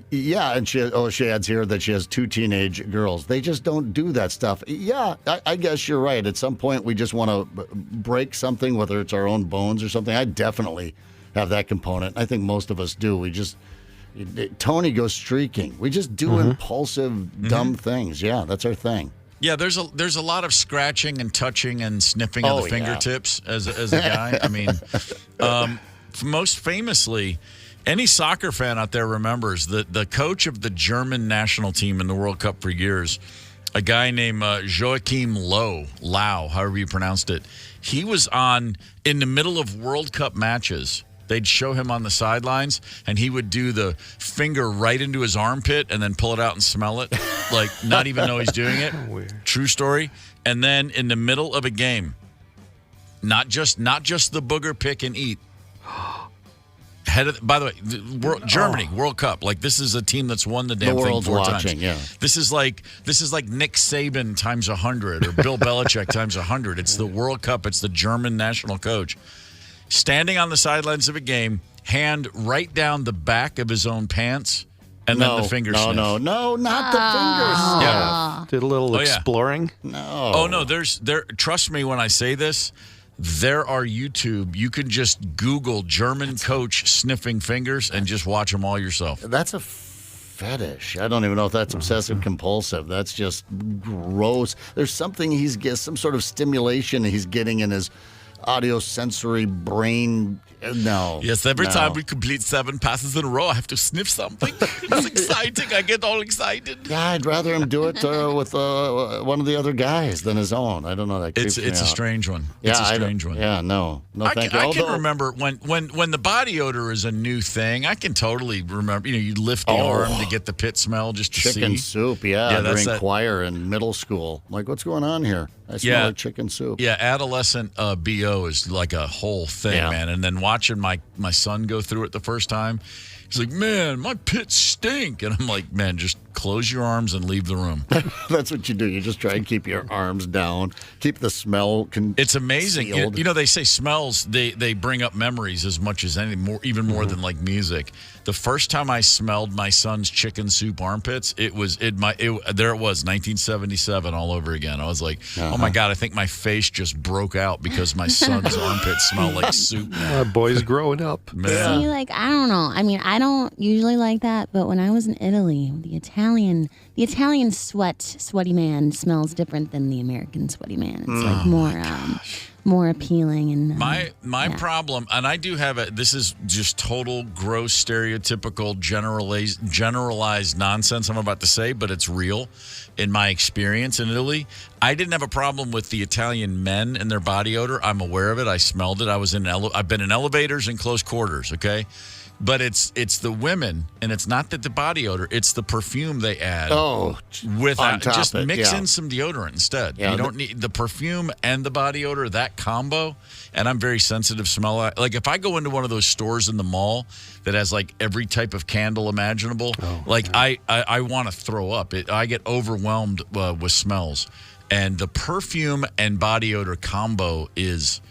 Yeah, and she adds here that she has 2 teenage girls. They just don't do that stuff. Yeah, I guess you're right. At some point, we just want to break something, whether it's our own bones or something. I definitely have that component. I think most of us do. Tony goes streaking. We just do impulsive, dumb things. Yeah, that's our thing. Yeah, there's a lot of scratching and touching and sniffing of the fingertips as a guy. I mean, most famously, any soccer fan out there remembers that the coach of the German national team in the World Cup for years, a guy named Joachim Lau, however you pronounced it, he was in the middle of World Cup matches. They'd show him on the sidelines, and he would do the finger right into his armpit and then pull it out and smell it, like not even know he's doing it. Weird. True story. And then in the middle of a game, not just the booger pick and eat. By the way, Germany World Cup. Like this is a team that's won the damn thing 4 times. Yeah. This is like Nick Saban times 100 or Bill Belichick times 100. It's the World Cup. It's the German national coach. Standing on the sidelines of a game, hand right down the back of his own pants, and then the finger sniff. No, not the finger sniff. Yeah. Did a little exploring? No. Oh, no, trust me when I say this, there are YouTube. You can just Google German coach sniffing fingers and just watch them all yourself. That's a fetish. I don't even know if that's obsessive compulsive. That's just gross. There's something some sort of stimulation he's getting in his audio sensory brain. No. Yes, every time we complete 7 passes in a row, I have to sniff something. It's exciting. I get all excited. Yeah, I'd rather him do it with one of the other guys than his own. I don't know. That it's a strange one. It's a strange one. Yeah, no, thank you. I can remember when the body odor is a new thing. I can totally remember. You lift the arm to get the pit smell just to chicken see. soup. Yeah, during choir in middle school. I'm like, what's going on here? I smell like chicken soup. Yeah, adolescent BO is like a whole thing, man. And then watching my son go through it the first time, he's like, man, my pits stink. And I'm like, man, just close your arms and leave the room. That's what you do. You just try and keep your arms down, keep the smell It's amazing. Sealed. They say smells, they bring up memories as much as anything, even more than like music. The first time I smelled my son's chicken soup armpits, there it was, 1977 all over again. I was like, oh my God, I think my face just broke out because my son's armpits smell like soup now. Boys growing up. Man. See, like, I don't know. I mean, I don't usually like that, but when I was in Italy, the Italian sweaty man smells different than the American sweaty man. It's like more appealing. And my problem, and I do have it. This is just total gross, stereotypical, generalized nonsense I'm about to say, but it's real. In my experience in Italy, I didn't have a problem with the Italian men and their body odor. I'm aware of it. I smelled it. I've been in elevators and close quarters. Okay. But it's the women, and it's not that the body odor; it's the perfume they add. Just mix in some deodorant instead. Yeah, you don't need the perfume and the body odor, that combo. And I'm very sensitive smell. Like if I go into one of those stores in the mall that has like every type of candle imaginable, I want to throw up. I get overwhelmed with smells, and the perfume and body odor combo is.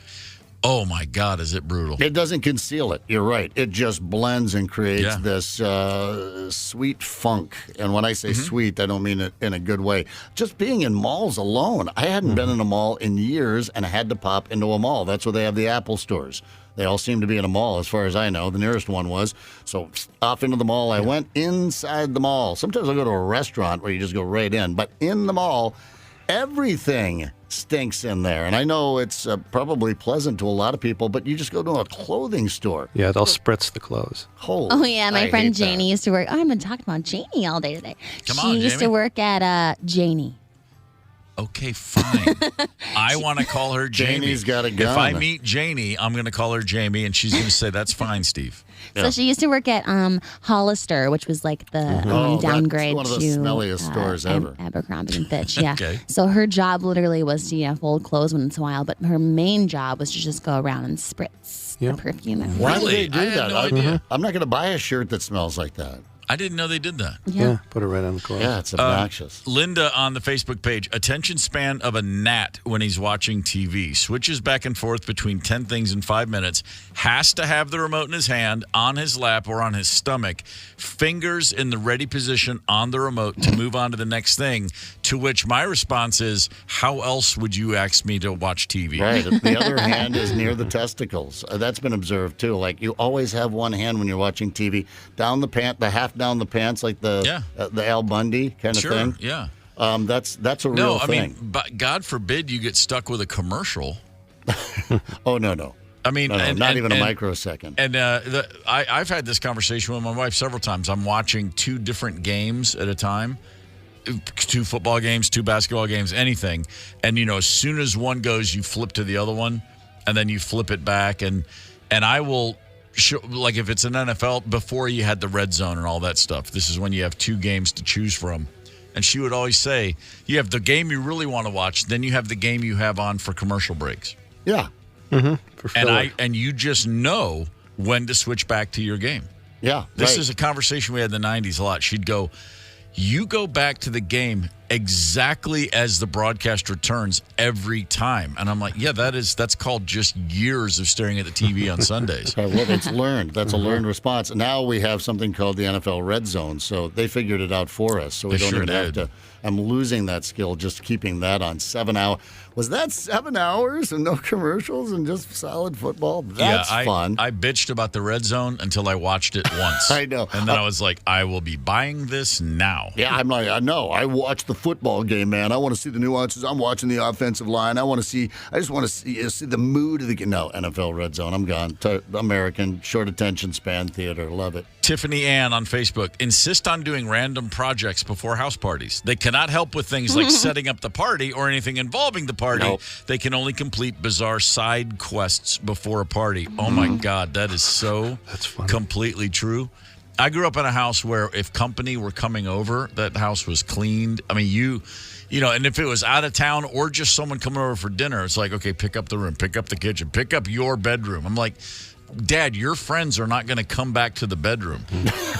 Oh, my God, is it brutal? It doesn't conceal it. You're right. It just blends and creates this sweet funk. And when I say sweet, I don't mean it in a good way. Just being in malls alone. I hadn't been in a mall in years, and I had to pop into a mall. That's where they have the Apple stores. They all seem to be in a mall, as far as I know. The nearest one was. So off into the mall. I went inside the mall. Sometimes I'll go to a restaurant where you just go right in. But in the mall, everything stinks in there. And I know it's probably pleasant to a lot of people, but you just go to a clothing store. Yeah, they'll spritz the clothes. Oh, yeah. My friend Janie used to work. I've been talking about Janie all day today. She used to work at Janie. Okay, fine. I want to call her Jamie. Janie's got a gun. If I meet Janie, I'm going to call her Jamie, and she's going to say, that's fine, Steve. So she used to work at Hollister, which was like the downgrade that's one of the smelliest stores ever. Abercrombie and Fitch, yeah. Okay. So her job literally was to fold clothes once in a while, but her main job was to just go around and spritz the perfume. Why do they do I had that? no idea. I'm not going to buy a shirt that smells like that. I didn't know they did that. Yeah, put it right on the clothes. Yeah, it's obnoxious. Linda on the Facebook page, attention span of a gnat when he's watching TV. Switches back and forth between 10 things in 5 minutes. Has to have the remote in his hand, on his lap, or on his stomach. Fingers in the ready position on the remote to move on to the next thing. To which my response is, how else would you ask me to watch TV? Right. The other hand is near the testicles. That's been observed, too. Like, you always have one hand when you're watching TV. Down the pant, the half down the pants, like the Al Bundy kind of thing. Yeah. That's a real thing. I mean, but God forbid you get stuck with a commercial. Oh, no. I mean, not even a microsecond. And I've had this conversation with my wife several times. I'm watching 2 different games at a time. 2 football games, 2 basketball games, anything. And, as soon as one goes, you flip to the other one, and then you flip it back. And I will... like if it's an NFL, before you had the red zone and all that stuff, this is when you have 2 games to choose from. And she would always say, you have the game you really want to watch, then you have the game you have on for commercial breaks. Yeah. For sure. And you just know when to switch back to your game. Yeah. This is a conversation we had in the 90s a lot. She'd go, you go back to the game exactly as the broadcast returns every time. And I'm like, yeah, that's called just years of staring at the TV on Sundays. Well, it's learned. That's a learned response. Now we have something called the NFL Red Zone, so they figured it out for us. So we don't even have to. I'm losing that skill just keeping that on 7 hours. Was that 7 hours and no commercials and just solid football? That's fun. I bitched about the Red Zone until I watched it once. I know. And then I was like, I will be buying this now. Yeah, I'm like, I know. I watched the football game, man. I want to see the nuances. I'm watching the offensive line. I just want to see the mood of the game. No, NFL Red Zone. I'm gone. American, short attention span theater. Love it. Tiffany Ann on Facebook, insist on doing random projects before house parties. They cannot help with things like setting up the party or anything involving the party. Nope. They can only complete bizarre side quests before a party. Oh, my God. That is so completely true. I grew up in a house where if company were coming over, that house was cleaned. I mean, you know, and if it was out of town or just someone coming over for dinner, it's like, okay, pick up the room, pick up the kitchen, pick up your bedroom. I'm like, Dad, your friends are not going to come back to the bedroom.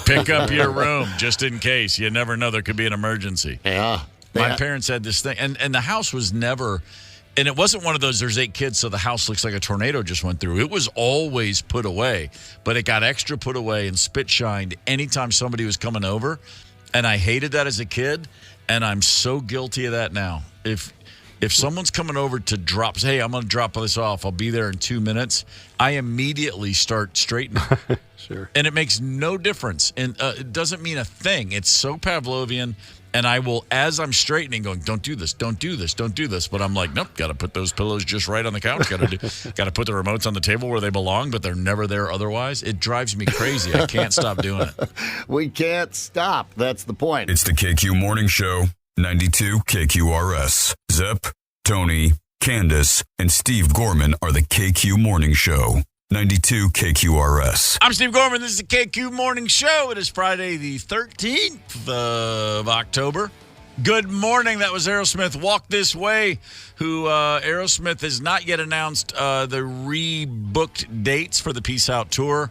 Pick up your room just in case. You never know. There could be an emergency. Yeah. My parents had this thing, and the house was never, and it wasn't one of those, there's 8 kids, so the house looks like a tornado just went through. It was always put away, but it got extra put away and spit shined anytime somebody was coming over, and I hated that as a kid, and I'm so guilty of that now. If someone's coming over to drop, hey, I'm going to drop this off, I'll be there in 2 minutes, I immediately start straightening. Sure. And it makes no difference. And it doesn't mean a thing. It's so Pavlovian. And I will, as I'm straightening, going, don't do this, don't do this, don't do this. But I'm like, nope, got to put those pillows just right on the couch. Got to put the remotes on the table where they belong, but they're never there otherwise. It drives me crazy. I can't stop doing it. We can't stop. That's the point. It's the KQ Morning Show, 92 KQRS. Zep, Tony, Candace, and Steve Gorman are the KQ Morning Show. 92 KQRS. I'm Steve Gorman. This is the KQ Morning Show. It is Friday the 13th of October. Good morning. That was Aerosmith, Walk This Way, who Aerosmith has not yet announced the rebooked dates for the Peace Out Tour.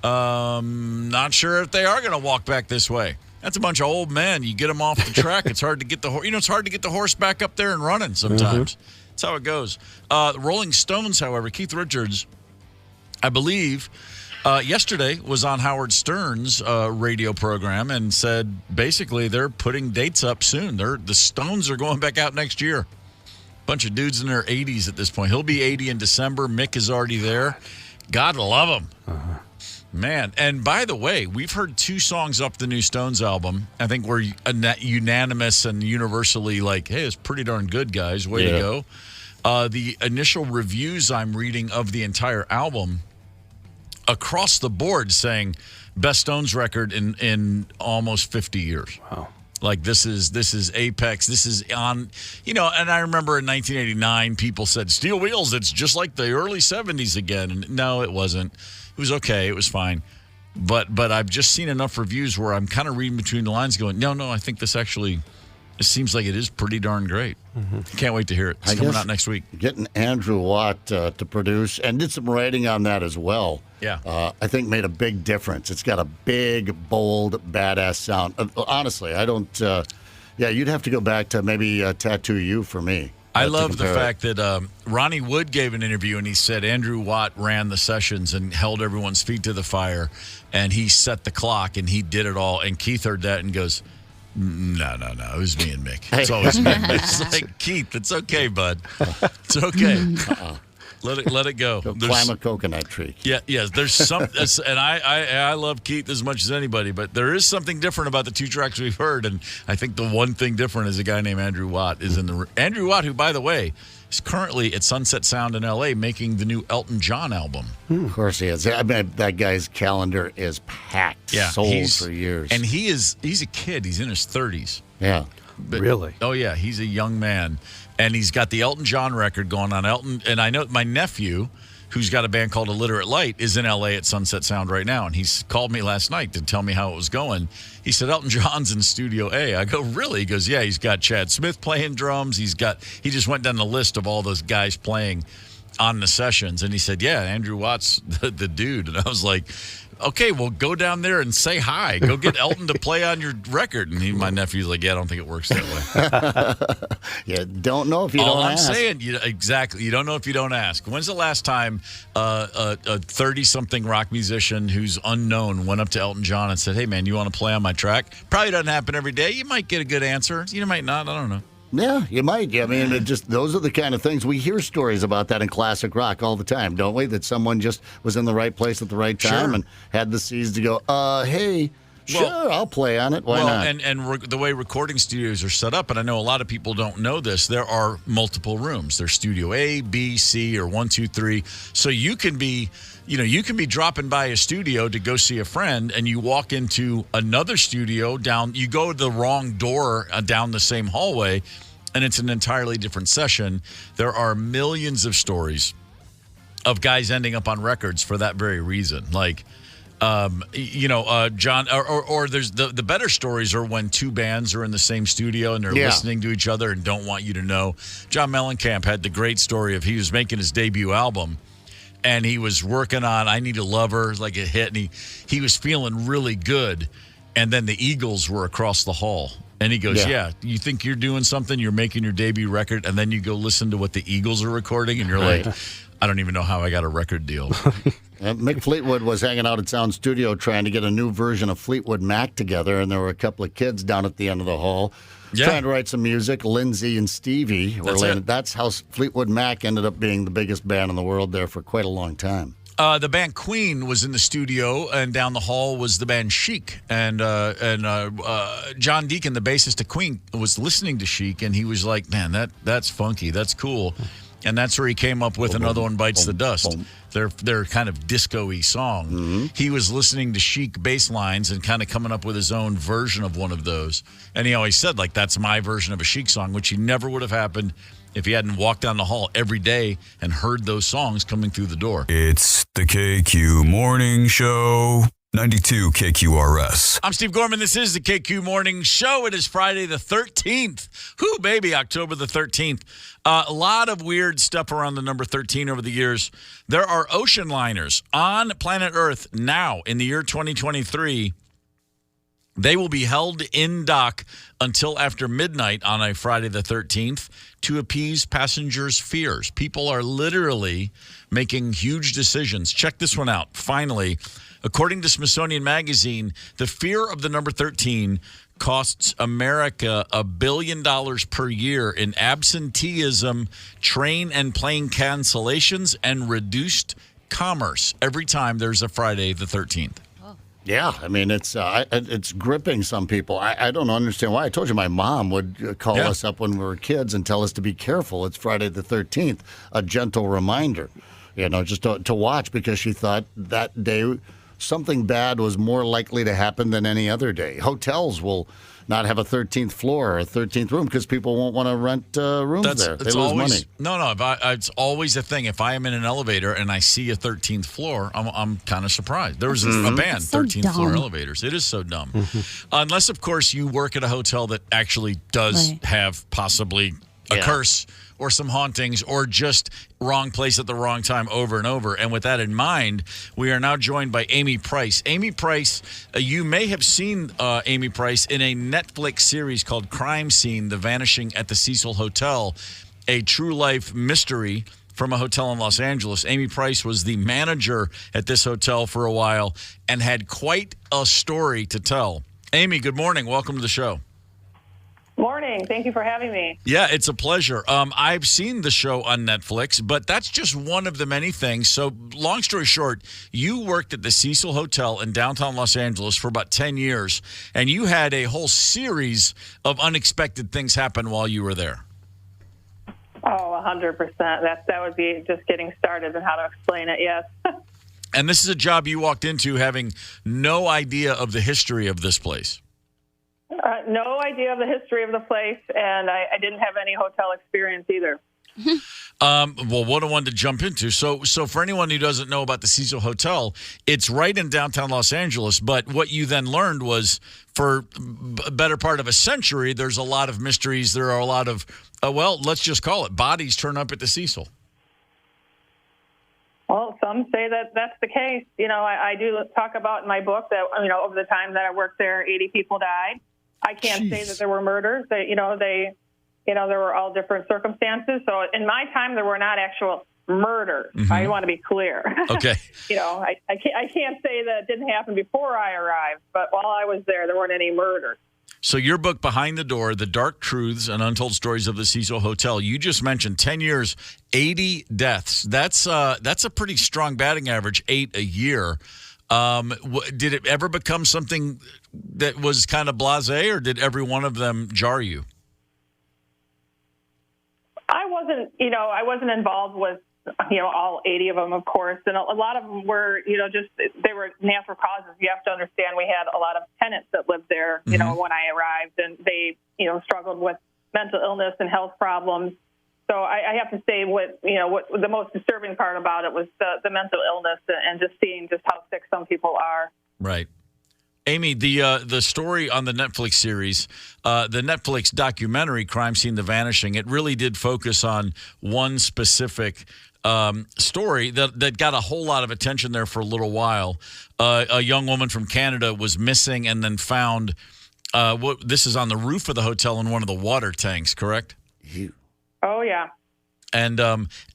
Not sure if they are going to walk back this way. That's a bunch of old men. You get them off the track. It's hard to get the it's hard to get the horse back up there and running sometimes. That's how it goes. Rolling Stones, however, Keith Richards, I believe, yesterday was on Howard Stern's radio program and said basically they're putting dates up soon. The Stones are going back out next year. Bunch of dudes in their 80s at this point. He'll be 80 in December. Mick is already there. God love him. Man, and by the way, we've heard 2 songs up the new Stones album. I think we're unanimous and universally like, hey, it's pretty darn good, guys. Way to go. The initial reviews I'm reading of the entire album across the board saying best Stones record in almost 50 years. Wow. Like this is apex. This is on, and I remember in 1989 people said Steel Wheels, it's just like the early 70s again. And no, it wasn't. It was okay. It was fine. But I've just seen enough reviews where I'm kind of reading between the lines going, no, I think this actually, it seems like it is pretty darn great. Can't wait to hear it. It's coming out next week. Getting Andrew Watt to produce and did some writing on that as well. Yeah. I think made a big difference. It's got a big, bold, badass sound. Honestly, I don't. You'd have to go back to maybe Tattoo You for me. I love the fact that Ronnie Wood gave an interview and he said Andrew Watt ran the sessions and held everyone's feet to the fire and he set the clock and he did it all. And Keith heard that and goes, no. It was me and Mick. It's always me and Mick. It's like, Keith, it's okay, bud. It's okay. Let it go. Climb a coconut tree. Yeah. There's some, and I love Keith as much as anybody, but there is something different about the 2 tracks we've heard, and I think the one thing different is a guy named Andrew Watt is in the Andrew Watt, who by the way is currently at Sunset Sound in L.A. making the new Elton John album. Of course he is. I mean, that guy's calendar is packed. Yeah, sold for years, and he's a kid. He's in his 30s. Yeah, really. Oh yeah, he's a young man. And he's got the Elton John record going on. Elton, and I know my nephew, who's got a band called Illiterate Light, is in L.A. at Sunset Sound right now. And he's called me last night to tell me how it was going. He said, Elton John's in Studio A. I go, really? He goes, yeah, he's got Chad Smith playing drums. He just went down the list of all those guys playing on the sessions. And he said, yeah, Andrew Watt's the dude. And I was like, okay, well, go down there and say hi. Go get Elton to play on your record. And my nephew's like, yeah, I don't think it works that way. You don't know if you don't ask. All I'm saying, exactly, you don't know if you don't ask. When's the last time a 30-something rock musician who's unknown went up to Elton John and said, hey, man, you want to play on my track? Probably doesn't happen every day. You might get a good answer. You might not. I don't know. Yeah, you might. I mean, those are the kind of things. We hear stories about that in classic rock all the time, don't we? That someone just was in the right place at the right time and had the seeds to go, hey, sure, I'll play on it. Why not? And the way recording studios are set up, and I know a lot of people don't know this, there are multiple rooms. There's Studio A, B, C, or 1, 2, 3. So you can be dropping by a studio to go see a friend, and you walk into another studio you go to the wrong door down the same hallway, and it's an entirely different session. There are millions of stories of guys ending up on records for that very reason. Like, John, or there's the better stories are when 2 bands are in the same studio and they're listening to each other and don't want you to know. John Mellencamp had the great story of he was making his debut album and he was working on I Need a Lover, like a hit, and he was feeling really good. And then the Eagles were across the hall. And he goes, yeah, you think you're doing something, you're making your debut record, and then you go listen to what the Eagles are recording, and you're like, I don't even know how I got a record deal. Mick Fleetwood was hanging out at Sound Studio trying to get a new version of Fleetwood Mac together, and there were a couple of kids down at the end of the hall trying to write some music. Lindsay and Stevie were laying. That's how Fleetwood Mac ended up being the biggest band in the world there for quite a long time. The band Queen was in the studio, and down the hall was the band Chic. And John Deacon, the bassist of Queen, was listening to Chic, and he was like, man, that's funky. That's cool. And that's where he came up with Another One Bites the Dust. Their kind of disco-y song. Mm-hmm. He was listening to Chic bass lines and kind of coming up with his own version of one of those. And he always said, like, that's my version of a Chic song, which never would have happened if he hadn't walked down the hall every day and heard those songs coming through the door. It's the KQ Morning Show. 92 KQRS. I'm Steve Gorman. This is the KQ Morning Show. It is Friday the 13th. Whoo, baby, October the 13th. A lot of weird stuff around the number 13 over the years. There are ocean liners on planet Earth now in the year 2023. They will be held in dock until after midnight on a Friday the 13th to appease passengers' fears. People are literally making huge decisions. Check this one out. Finally, according to Smithsonian Magazine, the fear of the number 13 costs America $1 billion per year in absenteeism, train and plane cancellations, and reduced commerce every time there's a Friday the 13th. Yeah, I mean, it's gripping some people. I don't understand why. I told you my mom would call us up when we were kids and tell us to be careful. It's Friday the 13th, a gentle reminder, just to watch, because she thought that day something bad was more likely to happen than any other day. Hotels will not have a 13th floor or a 13th room because people won't want to rent rooms there. They lose money. No. It's always a thing. If I am in an elevator and I see a 13th floor, I'm kind of surprised. There was a band, so 13th floor elevators. It is so dumb. Unless, of course, you work at a hotel that actually does have possibly a curse or some hauntings, or just wrong place at the wrong time over and over. And with that in mind, we are now joined by Amy Price. Amy Price, you may have seen Amy Price in a Netflix series called Crime Scene, The Vanishing at the Cecil Hotel, a true-life mystery from a hotel in Los Angeles. Amy Price was the manager at this hotel for a while and had quite a story to tell. Amy, good morning. Welcome to the show. Morning. Thank you for having me. Yeah, it's a pleasure. I've seen the show on Netflix, but that's just one of the many things. So long story short, you worked at the Cecil Hotel in downtown Los Angeles for about 10 years, and you had a whole series of unexpected things happen while you were there. Oh, 100%. That would be just getting started and how to explain it, yes. And this is a job you walked into having no idea of the history of this place. No idea of the history of the place, and I didn't have any hotel experience either. Well, what I wanted to jump into. So for anyone who doesn't know about the Cecil Hotel, it's right in downtown Los Angeles. But what you then learned was, for a better part of a century, there's a lot of mysteries. There are a lot of, let's just call it, bodies turn up at the Cecil. Well, some say that that's the case. I do talk about in my book that, over the time that I worked there, 80 people died. I can't say that there were murders. There were all different circumstances. So in my time, there were not actual murders. Mm-hmm. I want to be clear. Okay. I can't say that it didn't happen before I arrived, but while I was there weren't any murders. So your book, Behind the Door, The Dark Truths and Untold Stories of the Cecil Hotel, you just mentioned 10 years, 80 deaths. That's a pretty strong batting average, 8 a year. Did it ever become something that was kind of blasé, or did every one of them jar you? I wasn't involved with, all 80 of them, of course. And a lot of them were, they were natural causes. You have to understand we had a lot of tenants that lived there, when I arrived, and they, struggled with mental illness and health problems. So I have to say what the most disturbing part about it was the mental illness and just seeing just how sick some people are. Right. Amy, the story on the Netflix series, the Netflix documentary, Crime Scene, The Vanishing, it really did focus on one specific story that got a whole lot of attention there for a little while. A young woman from Canada was missing and then found. This is on the roof of the hotel in one of the water tanks, correct? Oh, yeah. And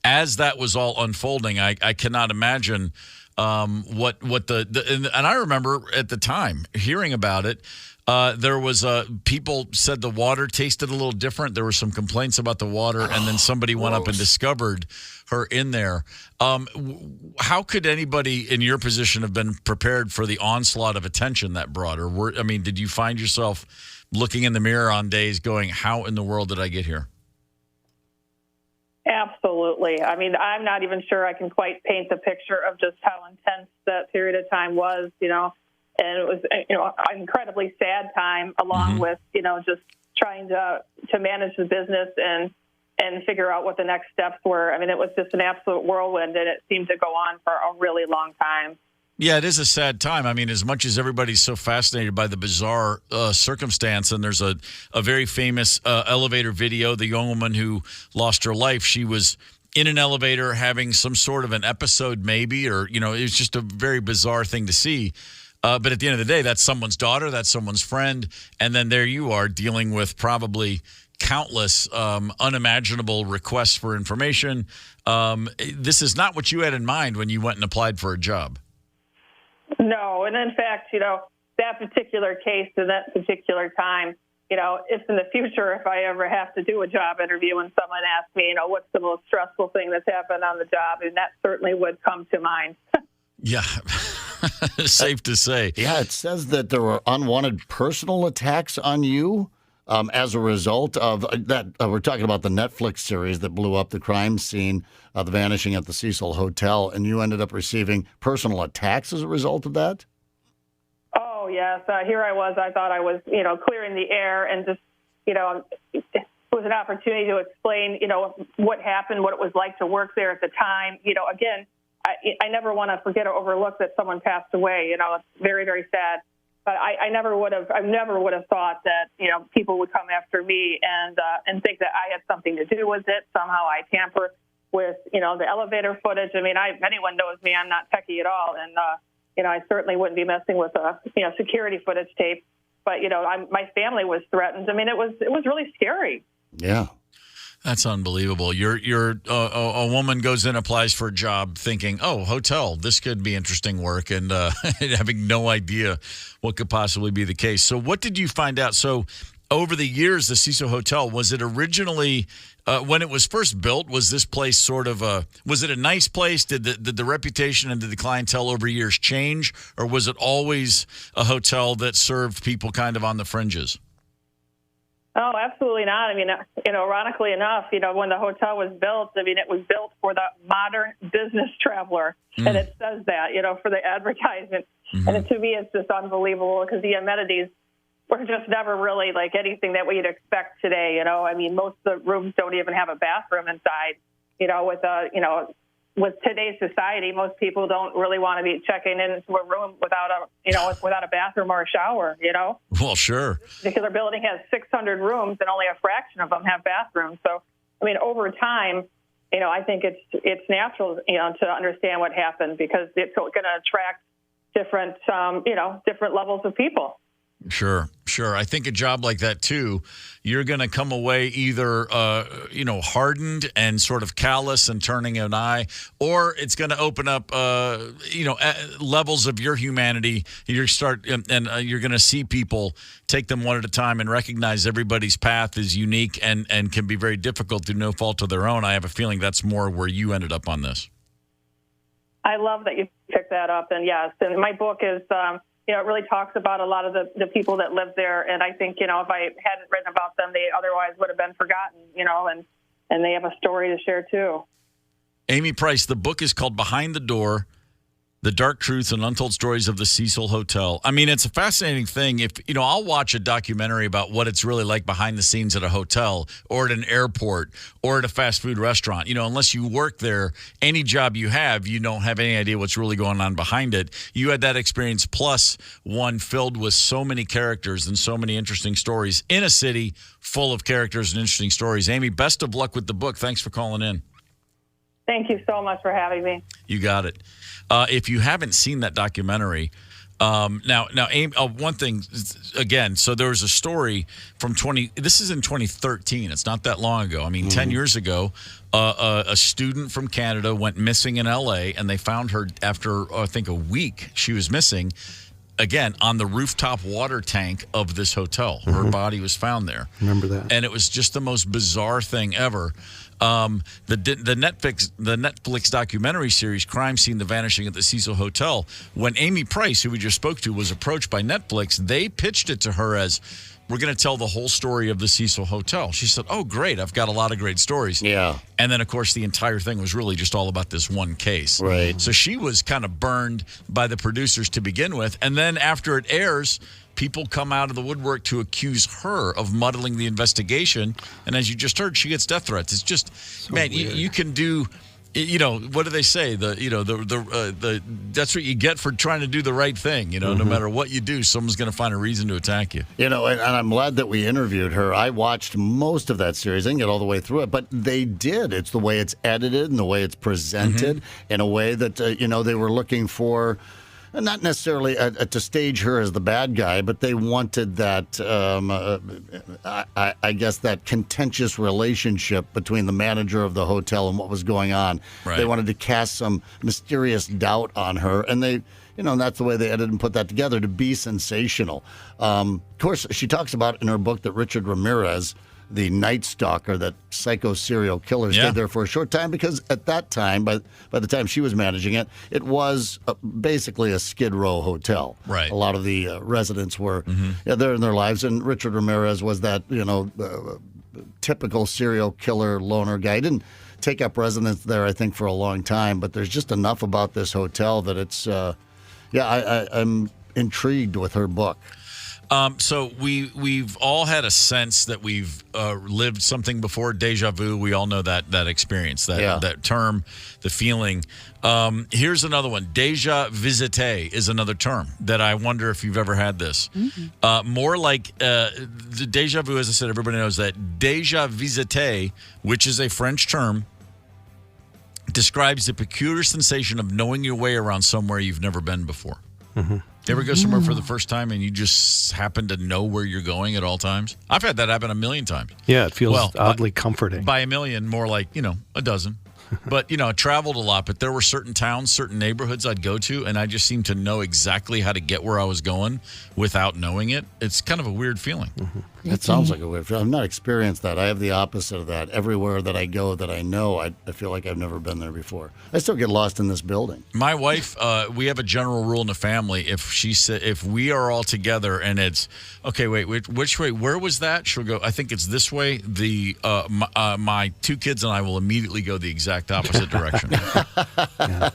as that was all unfolding, I cannot imagine what and I remember at the time hearing about it. There was people said the water tasted a little different. There were some complaints about the water, and then somebody went up and discovered her in there. How could anybody in your position have been prepared for the onslaught of attention that brought her? Did you find yourself looking in the mirror on days going, how in the world did I get here? Absolutely. I mean, I'm not even sure I can quite paint the picture of just how intense that period of time was, and it was, an incredibly sad time along with, just trying to manage the business and figure out what the next steps were. I mean, it was just an absolute whirlwind, and it seemed to go on for a really long time. Yeah, it is a sad time. I mean, as much as everybody's so fascinated by the bizarre circumstance, and there's a very famous elevator video, the young woman who lost her life, she was in an elevator having some sort of an episode maybe, or, it was just a very bizarre thing to see. But at the end of the day, that's someone's daughter, that's someone's friend, and then there you are dealing with probably countless unimaginable requests for information. This is not what you had in mind when you went and applied for a job. No, and in fact, that particular case and that particular time, if in the future, if I ever have to do a job interview and someone asks me, what's the most stressful thing that's happened on the job, and that certainly would come to mind. Yeah, safe to say. Yeah, it says that there were unwanted personal attacks on you as a result of that. We're talking about the Netflix series that blew up the crime scene, The Vanishing at the Cecil Hotel, and you ended up receiving personal attacks as a result of that? Oh, yes. Here I was. I thought I was, clearing the air, and just, it was an opportunity to explain, what happened, what it was like to work there at the time. Again, I never want to forget or overlook that someone passed away. It's very, very sad. But I never would have thought that, people would come after me and think that I had something to do with it. Somehow I tamper with, the elevator footage. I mean, if anyone knows me, I'm not techie at all. And, I certainly wouldn't be messing with, security footage tape. But, my family was threatened. I mean, it was really scary. Yeah. That's unbelievable. You're a woman goes in, applies for a job thinking, oh, hotel, this could be interesting work, and having no idea what could possibly be the case. So what did you find out? So over the years, the Cecil Hotel, was it originally, when it was first built, was this place sort of was it a nice place? Did the reputation and did the clientele over years change, or was it always a hotel that served people kind of on the fringes? Oh, absolutely not. I mean, ironically enough, when the hotel was built, it was built for the modern business traveler. And it says that, for the advertisement. Mm-hmm. And to me, it's just unbelievable because the amenities were just never really like anything that we'd expect today. Most of the rooms don't even have a bathroom inside, with today's society, most people don't really want to be checking into a room without a bathroom or a shower, Well, sure. This particular building has 600 rooms and only a fraction of them have bathrooms. So, over time, I think it's natural, to understand what happened because it's going to attract different levels of people. Sure. I think a job like that, too, you're going to come away either, hardened and sort of callous and turning an eye, or it's going to open up, levels of your humanity. You're going to see people, take them one at a time and recognize everybody's path is unique and can be very difficult through no fault of their own. I have a feeling that's more where you ended up on this. I love that you picked that up. And yes, and my book is, it really talks about a lot of the people that live there. And I think, if I hadn't written about them, they otherwise would have been forgotten, and they have a story to share too. Amy Price, the book is called Behind the Door, The Dark Truths and Untold Stories of the Cecil Hotel. It's a fascinating thing. If, I'll watch a documentary about what it's really like behind the scenes at a hotel or at an airport or at a fast food restaurant. Unless you work there, any job you have, you don't have any idea what's really going on behind it. You had that experience plus one filled with so many characters and so many interesting stories in a city full of characters and interesting stories. Amy, best of luck with the book. Thanks for calling in. Thank you so much for having me. You got it. If you haven't seen that documentary, now, Amy, one thing again. So there was a story from This is in 2013. It's not that long ago. I mean, 10 years ago, a student from Canada went missing in L.A. and they found her after I think a week. She was missing. Again, on the rooftop water tank of this hotel. Her body was found there. Remember that? And it was just the most bizarre thing ever. The Netflix documentary series Crime Scene: The Vanishing at the Cecil Hotel, when Amy Price, who we just spoke to, was approached by Netflix, they pitched it to her as, we're going to tell the whole story of the Cecil Hotel. She said, oh, great. I've got a lot of great stories. Yeah. And then, of course, the entire thing was really just all about this one case. Right. So she was kind of burned by the producers to begin with. And then after it airs, people come out of the woodwork to accuse her of muddling the investigation. And as you just heard, she gets death threats. It's just, so man, you can do... what do they say? That's what you get for trying to do the right thing. No matter what you do, someone's going to find a reason to attack you. And I'm glad that we interviewed her. I watched most of that series. I didn't get all the way through it, but they did. It's the way it's edited and the way it's presented in a way that, they were looking for, not necessarily to stage her as the bad guy, but they wanted that, I guess, that contentious relationship between the manager of the hotel and what was going on. Right. They wanted to cast some mysterious doubt on her, and they, and that's the way they edited and put that together to be sensational. Of course, she talks about in her book that Richard Ramirez, the Night Stalker, that psycho serial killer, stayed there for a short time because at that time, by the time she was managing it, it was basically a Skid Row hotel. Right. A lot of the residents were there in their lives, and Richard Ramirez was that typical serial killer loner guy. He didn't take up residence there, I think, for a long time, but there's just enough about this hotel that it's I'm intrigued with her book. So we've all had a sense that we've lived something before, deja vu. We all know that experience, that term, the feeling. Here's another one. Deja visite is another term that I wonder if you've ever had this. More like the deja vu, as I said, everybody knows that. Deja visite, which is a French term, describes the peculiar sensation of knowing your way around somewhere you've never been before. You ever go somewhere for the first time and you just happen to know where you're going at all times? I've had that happen a million times. Yeah, it feels oddly comforting. By a million, more like, a dozen. But, I traveled a lot, but there were certain towns, certain neighborhoods I'd go to, and I just seemed to know exactly how to get where I was going without knowing it. It's kind of a weird feeling. It sounds like a weird feeling. I've not experienced that. I have the opposite of that. Everywhere that I go that I know, I feel like I've never been there before. I still get lost in this building. My wife, we have a general rule in the family. If we are all together and it's, okay, wait, which way? Where was that? She'll go, I think it's this way. My two kids and I will immediately go the exact opposite direction.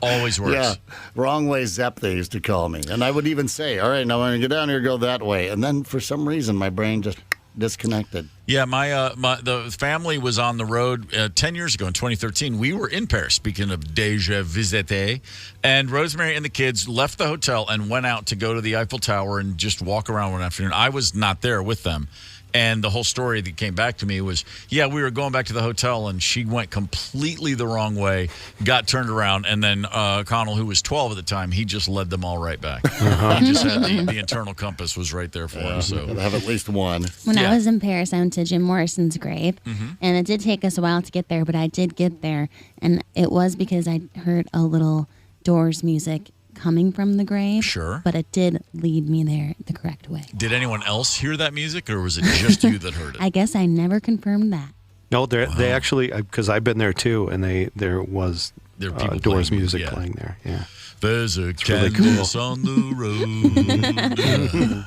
Always works. Yeah, wrong way Zep, they used to call me. And I would even say, all right, now I'm going to get down here, go that way. And then for some reason, my brain just disconnected. Yeah, the family was on the road 10 years ago in 2013. We were in Paris, speaking of déjà visite, and Rosemary and the kids left the hotel and went out to go to the Eiffel Tower and just walk around one afternoon. I was not there with them. And the whole story that came back to me was, we were going back to the hotel, and she went completely the wrong way, got turned around, and then Connell, who was 12 at the time, he just led them all right back. He just had the internal compass was right there for him. So gotta have at least one. When I was in Paris, I went to Jim Morrison's grave, and it did take us a while to get there, but I did get there, and it was because I heard a little Doors music coming from the grave. Sure. But it did lead me there the correct way. Did anyone else hear that music, or was it just you that heard it? I guess I never confirmed that. No, they actually, because I've been there too, and there was Doors music playing there. Yeah. There's a Candace on the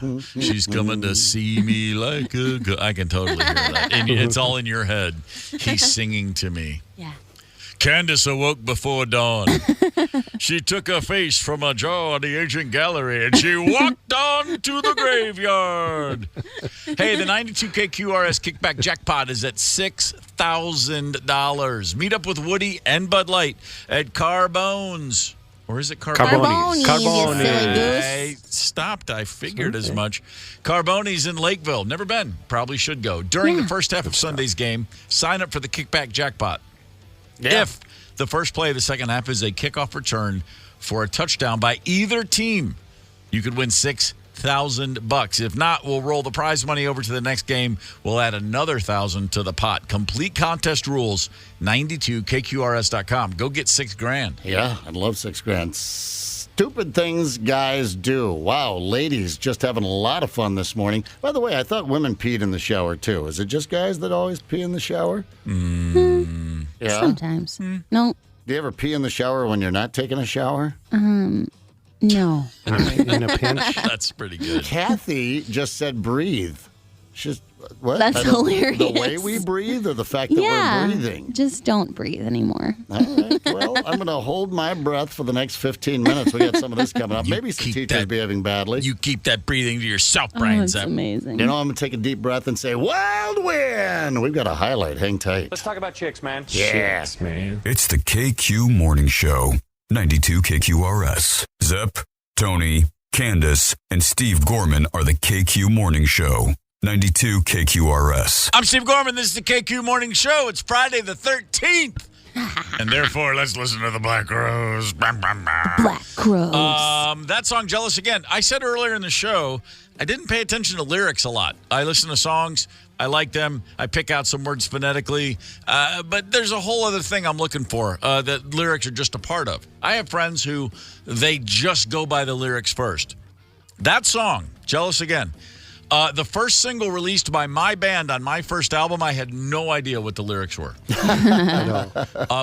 road. She's coming to see me like a girl. I can totally hear that. And it's all in your head. He's singing to me. Yeah. Candace awoke before dawn. She took her face from a jar in the ancient gallery, and she walked on to the graveyard. Hey, the 92KQRS Kickback Jackpot is at $6,000. Meet up with Woody and Bud Light at Carbone's. Or is it Carboni's? I stopped. I figured as much. Carboni's in Lakeville. Never been. Probably should go. During the first half of Sunday's game, sign up for the Kickback Jackpot. Yeah. If the first play of the second half is a kickoff return for a touchdown by either team, you could win $6,000. If not, we'll roll the prize money over to the next game. We'll add another $1,000 to the pot. Complete contest rules, 92kqrs.com. Go get $6,000. Yeah, I'd love $6,000. Stupid things guys do. Wow, ladies just having a lot of fun this morning. By the way, I thought women peed in the shower too. Is it just guys that always pee in the shower? Yeah. Sometimes. No. Do you ever pee in the shower when you're not taking a shower? No. In a pinch? That's pretty good. Kathy just said breathe. She's what? That's hilarious. The way we breathe or the fact that we're breathing? Just don't breathe anymore. All right. Well, I'm going to hold my breath for the next 15 minutes. We got some of this coming up. Maybe some teachers behaving badly. You keep that breathing to yourself, Brian. That's amazing. You know, I'm going to take a deep breath and say, wild wind. We've got a highlight. Hang tight. Let's talk about chicks, man. Yeah. Chicks, man. It's the KQ Morning Show, 92 KQRS. Zep, Tony, Candace, and Steve Gorman are the KQ Morning Show, 92 KQRS. I'm Steve Gorman. This is the KQ Morning Show. It's Friday the 13th. And therefore, let's listen to the Black Crowes. Black Crowes. That song, Jealous Again. I said earlier in the show, I didn't pay attention to lyrics a lot. I listen to songs. I like them. I pick out some words phonetically. But there's a whole other thing I'm looking for that lyrics are just a part of. I have friends who they just go by the lyrics first. That song, Jealous Again, the first single released by my band on my first album, I had no idea what the lyrics were.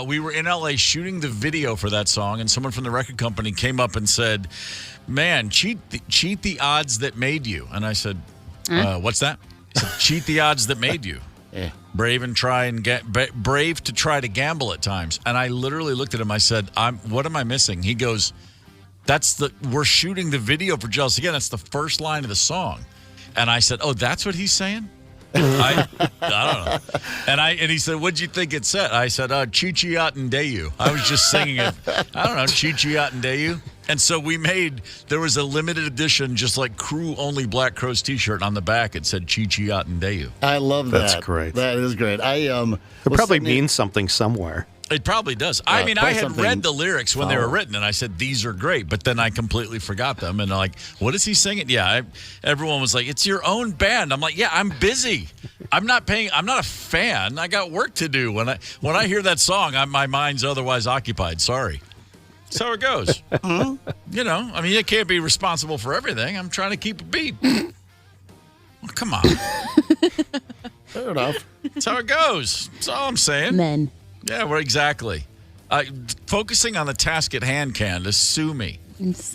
We were in L.A. shooting the video for that song, and someone from the record company came up and said, man, cheat the odds that made you. And I said, what's that? He said, cheat the odds that made you. Yeah. Brave to try to gamble at times. And I literally looked at him. I said, what am I missing? He goes, we're shooting the video for Jealous Again. That's the first line of the song. And I said, oh, that's what he's saying? I don't know. And he said, what'd you think it said? I said, Chichiat and Dayu. I was just singing it. I don't know, Chichiat and Dayu. And so there was a limited edition, just like crew-only Black Crowes t-shirt on the back. It said Chichiat and Dayu. I love that. That's great. That is great. It probably means something somewhere. It probably does. I had read the lyrics when they were written, and I said, these are great, but then I completely forgot them. And like, what is he singing? Yeah, everyone was like, it's your own band. I'm like, yeah, I'm busy. I'm not a fan. I got work to do. When I hear that song, my mind's otherwise occupied. Sorry. That's how it goes. You know, I mean, you can't be responsible for everything. I'm trying to keep a beat. Well, come on. Fair enough. That's how it goes. That's all I'm saying. Men. Yeah, well, exactly. Focusing on the task at hand, Candace, sue me. It's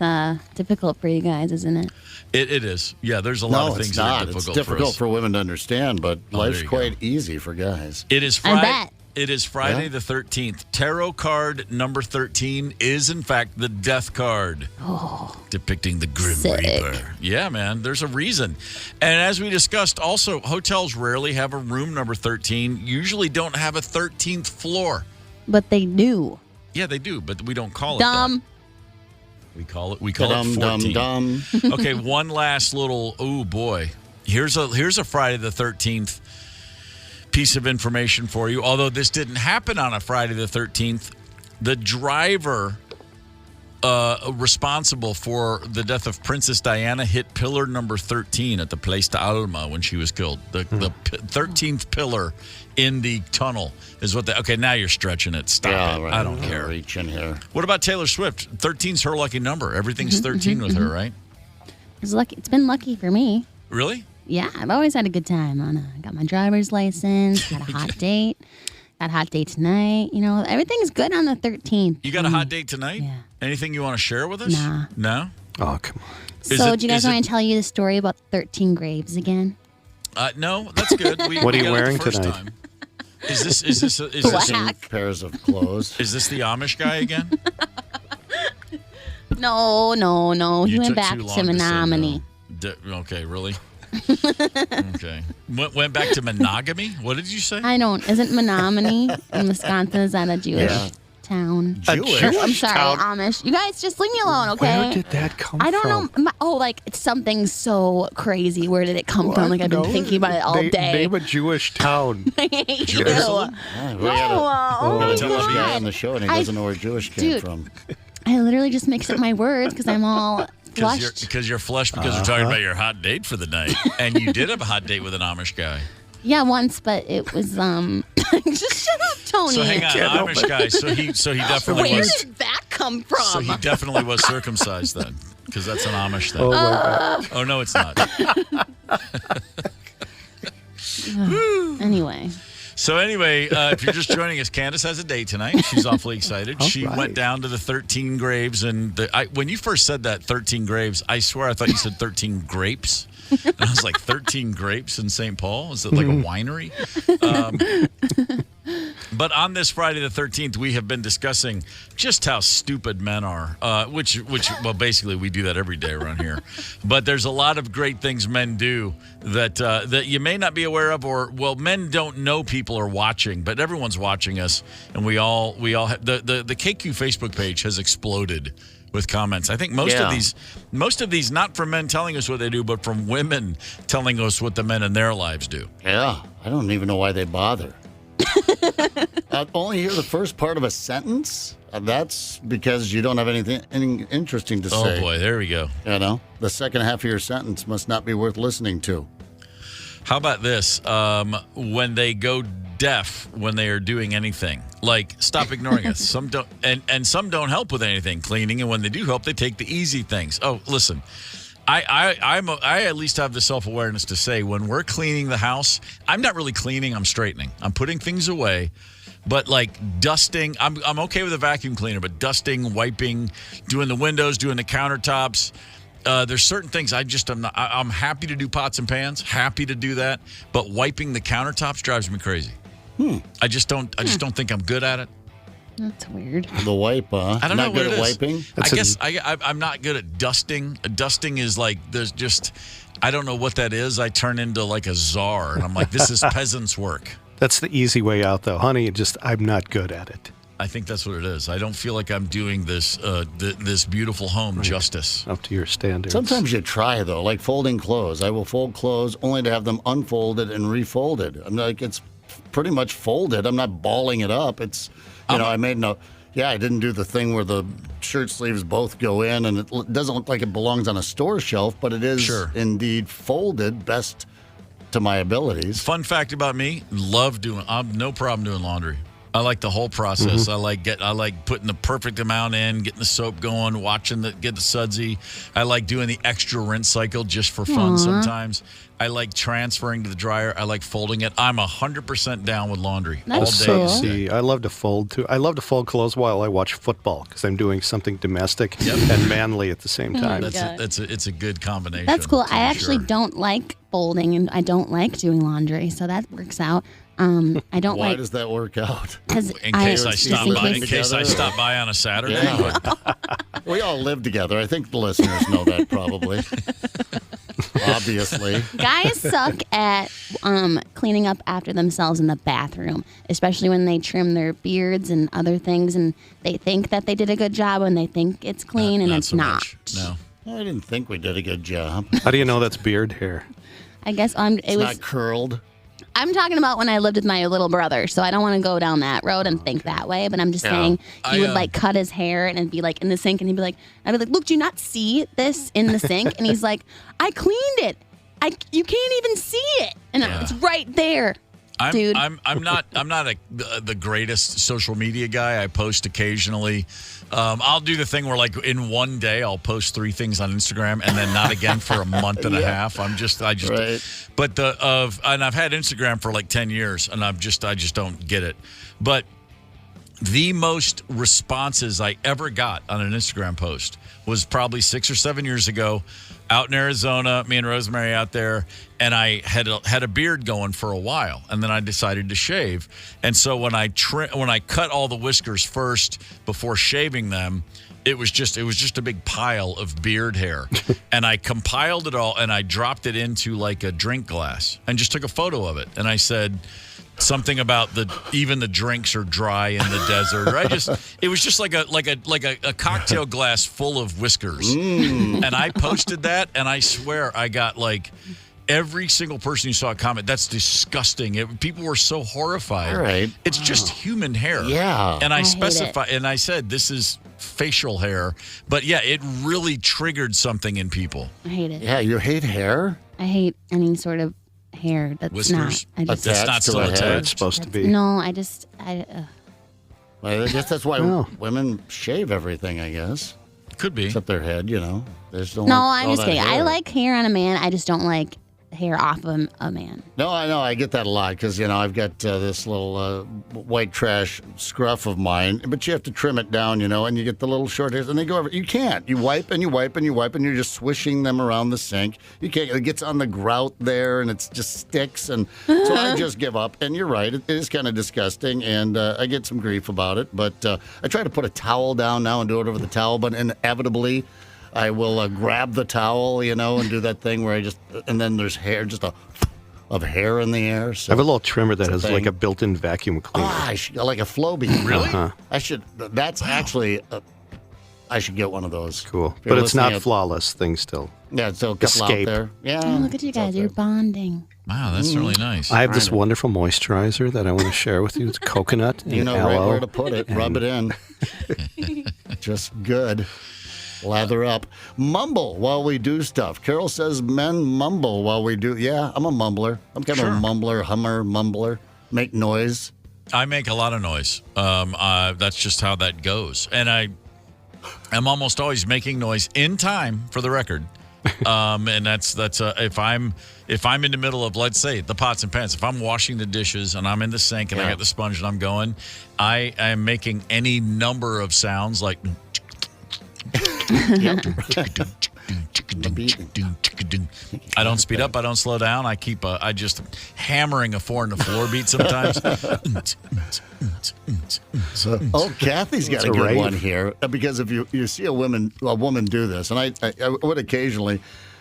difficult for you guys, isn't it? It is. Yeah, there's a lot of things that are difficult for us. It's difficult for women to understand, but life's quite easy for guys. It is Friday. I bet. It is Friday the 13th. Tarot card number 13 is, in fact, the death card. Oh. Depicting the Grim Reaper. Yeah, man. There's a reason. And as we discussed, also, hotels rarely have a room number 13, usually don't have a 13th floor. But they do. Yeah, they do, but we don't call it dumb. That. We call it 14. Dumb. Okay, one last little, oh boy. Here's a Friday the 13th piece of information for you. Although this didn't happen on a Friday the 13th, the driver responsible for the death of Princess Diana hit pillar number 13 at the Place de Alma when she was killed. The 13th pillar in the tunnel is what okay, now you're stretching it. Stop it. Right. I don't care. Reaching here. What about Taylor Swift? 13's her lucky number. Everything's 13 with her, right? It's been lucky for me. Really? Yeah, I've always had a good time. Got my driver's license, got a hot date. Got a hot date tonight. You know, everything's good on the 13th. You got a hot date tonight? Yeah. Anything you want to share with us? Nah. No? Oh, come on. So, do you guys want to tell you the story about 13 graves again? No, that's good. What are you wearing tonight? Time. Is this black pairs of clothes? Is this the Amish guy again? No. He went back to Menominee. Okay, really? Okay. Went back to monogamy? What did you say? Isn't Menominee in Wisconsin? Is that a Jewish? town. Jewish? I'm sorry, town? Amish. You guys just leave me alone, okay? Where did that come from? I don't know. Like it's something so crazy. Where did it come from? Like I've been thinking about it all day. Name a Jewish town. I hate you. Jerusalem? Yeah, we got a Jewish guy on the show, and he doesn't know where Jewish came from. I literally just mix up my words because I'm all flushed. Because you're flushed because we're talking about your hot date for the night. And you did have a hot date with an Amish guy. Yeah, once, but it was just shut up, Tony. So hang on, Amish guy. So he definitely Where was. did that come from? So he definitely was circumcised then, because that's an Amish thing. Oh, my God. Oh no, it's not. Anyway. So anyway, if you're just joining us, Candace has a date tonight. She's awfully excited. She went down to the 13 graves, and when you first said that 13 graves, I swear I thought you said 13 grapes. And I was like, 13 grapes in St. Paul? Is it like a winery? But on this Friday the 13th, we have been discussing just how stupid men are, which well, basically we do that every day around here. But there's a lot of great things men do that you may not be aware of, or, well, men don't know people are watching, but everyone's watching us, and we all have, the KQ Facebook page has exploded with comments. I think most of these not from men telling us what they do, but from women telling us what the men in their lives do. Yeah, I don't even know why they bother. Only hear the first part of a sentence. That's because you don't have anything interesting to say. Oh boy, there we go. You know, the second half of your sentence must not be worth listening to. How about this? When they go deaf when they are doing anything, like stop ignoring us. Some don't, and some don't help with anything, cleaning, and when they do help, they take the easy things. Oh, listen, I at least have the self-awareness to say when we're cleaning the house, I'm not really cleaning, I'm straightening. I'm putting things away. But like dusting, I'm okay with a vacuum cleaner, but dusting, wiping, doing the windows, doing the countertops, there's certain things I'm happy to do pots and pans, happy to do that, but wiping the countertops drives me crazy. I just don't think I'm good at it. That's weird. The wipe, huh? I don't know what it is. Wiping? I guess I'm not good at dusting. Dusting is like I don't know what that is. I turn into like a czar, and I'm like, this is peasant's work. That's the easy way out, though, honey. I'm not good at it. I think that's what it is. I don't feel like I'm doing this this beautiful home justice. Up to your standards. Sometimes you try, though, like folding clothes. I will fold clothes only to have them unfolded and refolded. I'm like, it's pretty much folded. I'm not balling it up. It's, I didn't do the thing where the shirt sleeves both go in, and it doesn't look like it belongs on a store shelf, but it is indeed folded best to my abilities. Fun fact about me, I'm no problem doing laundry. I like the whole process. Mm-hmm. I like putting the perfect amount in, getting the soap going, get the sudsy. I like doing the extra rinse cycle just for fun sometimes. I like transferring to the dryer. I like folding it. I'm 100% down with laundry all day. Cool. See, I love to fold too. I love to fold clothes while I watch football because I'm doing something domestic and manly at the same time. It's a good combination. That's cool. I actually don't like folding, and I don't like doing laundry, so that works out. I don't Why does that work out? In case I stop by on a Saturday. Yeah. We all live together. I think the listeners know that probably. Obviously. Guys suck at cleaning up after themselves in the bathroom, especially when they trim their beards and other things, and they think that they did a good job when they think it's clean, and it's not. No. I didn't think we did a good job. How do you know that's beard hair? I guess it's not curled. I'm talking about when I lived with my little brother, so I don't want to go down that road and think that way. But I'm just saying he would like cut his hair and it'd be like in the sink, and I'd be like, look, do you not see this in the sink? And he's like, I cleaned it. You can't even see it, and it's right there. Dude. I'm not the greatest social media guy. I post occasionally. I'll do the thing where like in one day I'll post 3 things on Instagram and then not again for a month and a half. I just but and I've had Instagram for like 10 years and I just don't get it. But the most responses I ever got on an Instagram post was probably 6 or 7 years ago. Out in Arizona, me and Rosemary out there, and I had a beard going for a while, and then I decided to shave. And so when I cut all the whiskers first before shaving them, it was just a big pile of beard hair. And I compiled it all, and I dropped it into like a drink glass, and just took a photo of it. And I said, Something about even the drinks are dry in the desert. It was just like a cocktail glass full of whiskers. And I posted that, and I swear I got like every single person who saw a comment, that's disgusting. People were so horrified. All right. It's just human hair. Yeah. And I specified, and I said, this is facial hair. But yeah, it really triggered something in people. I hate it. Yeah, you hate hair? I hate any sort of hair that's Whiskers? not. That's not still attached. It's supposed to be. No, I Well, I guess that's why women shave everything, I guess. Could be. Except their head, They just don't No, like I'm all just that kidding. hair. I like hair on a man. I just don't like hair off of a man. No, I know. I get that a lot because, I've got this little white trash scruff of mine, but you have to trim it down, and you get the little short hairs, and they go over. You can't. You wipe and you wipe and you wipe, and you're just swishing them around the sink. You can't. It gets on the grout there, and it just sticks. And so I just give up. And you're right. It is kind of disgusting, and I get some grief about it. But I try to put a towel down now and do it over the towel, but inevitably I will grab the towel, and do that thing where and then there's hair, just of hair in the air. So I have a little trimmer that has like a built-in vacuum cleaner. Like a Flowbee. Really? I should. That's actually. I should get one of those. Cool, but it's not flawless thing still. Yeah, it's still a couple out Escape. there. Yeah. Oh, look at you guys. You're bonding. Wow, that's really nice. I have this wonderful moisturizer that I want to share with you. It's coconut and You know aloe. right where to put it. Rub it in. Just good. Lather up. Mumble while we do stuff. Carol says men mumble while we do. Yeah, I'm a mumbler. I'm kind of a mumbler, hummer, mumbler. Make noise. I make a lot of noise. That's just how that goes. And I'm almost always making noise in time, for the record. And that's if I'm in the middle of, let's say, the pots and pans, if I'm washing the dishes and I'm in the sink and I got the sponge and I'm going, I am making any number of sounds like I don't speed up. I don't slow down. I just hammering a 4 in the floor beat sometimes. Kathy's got a good one here, because if you see a woman do this, and I would occasionally,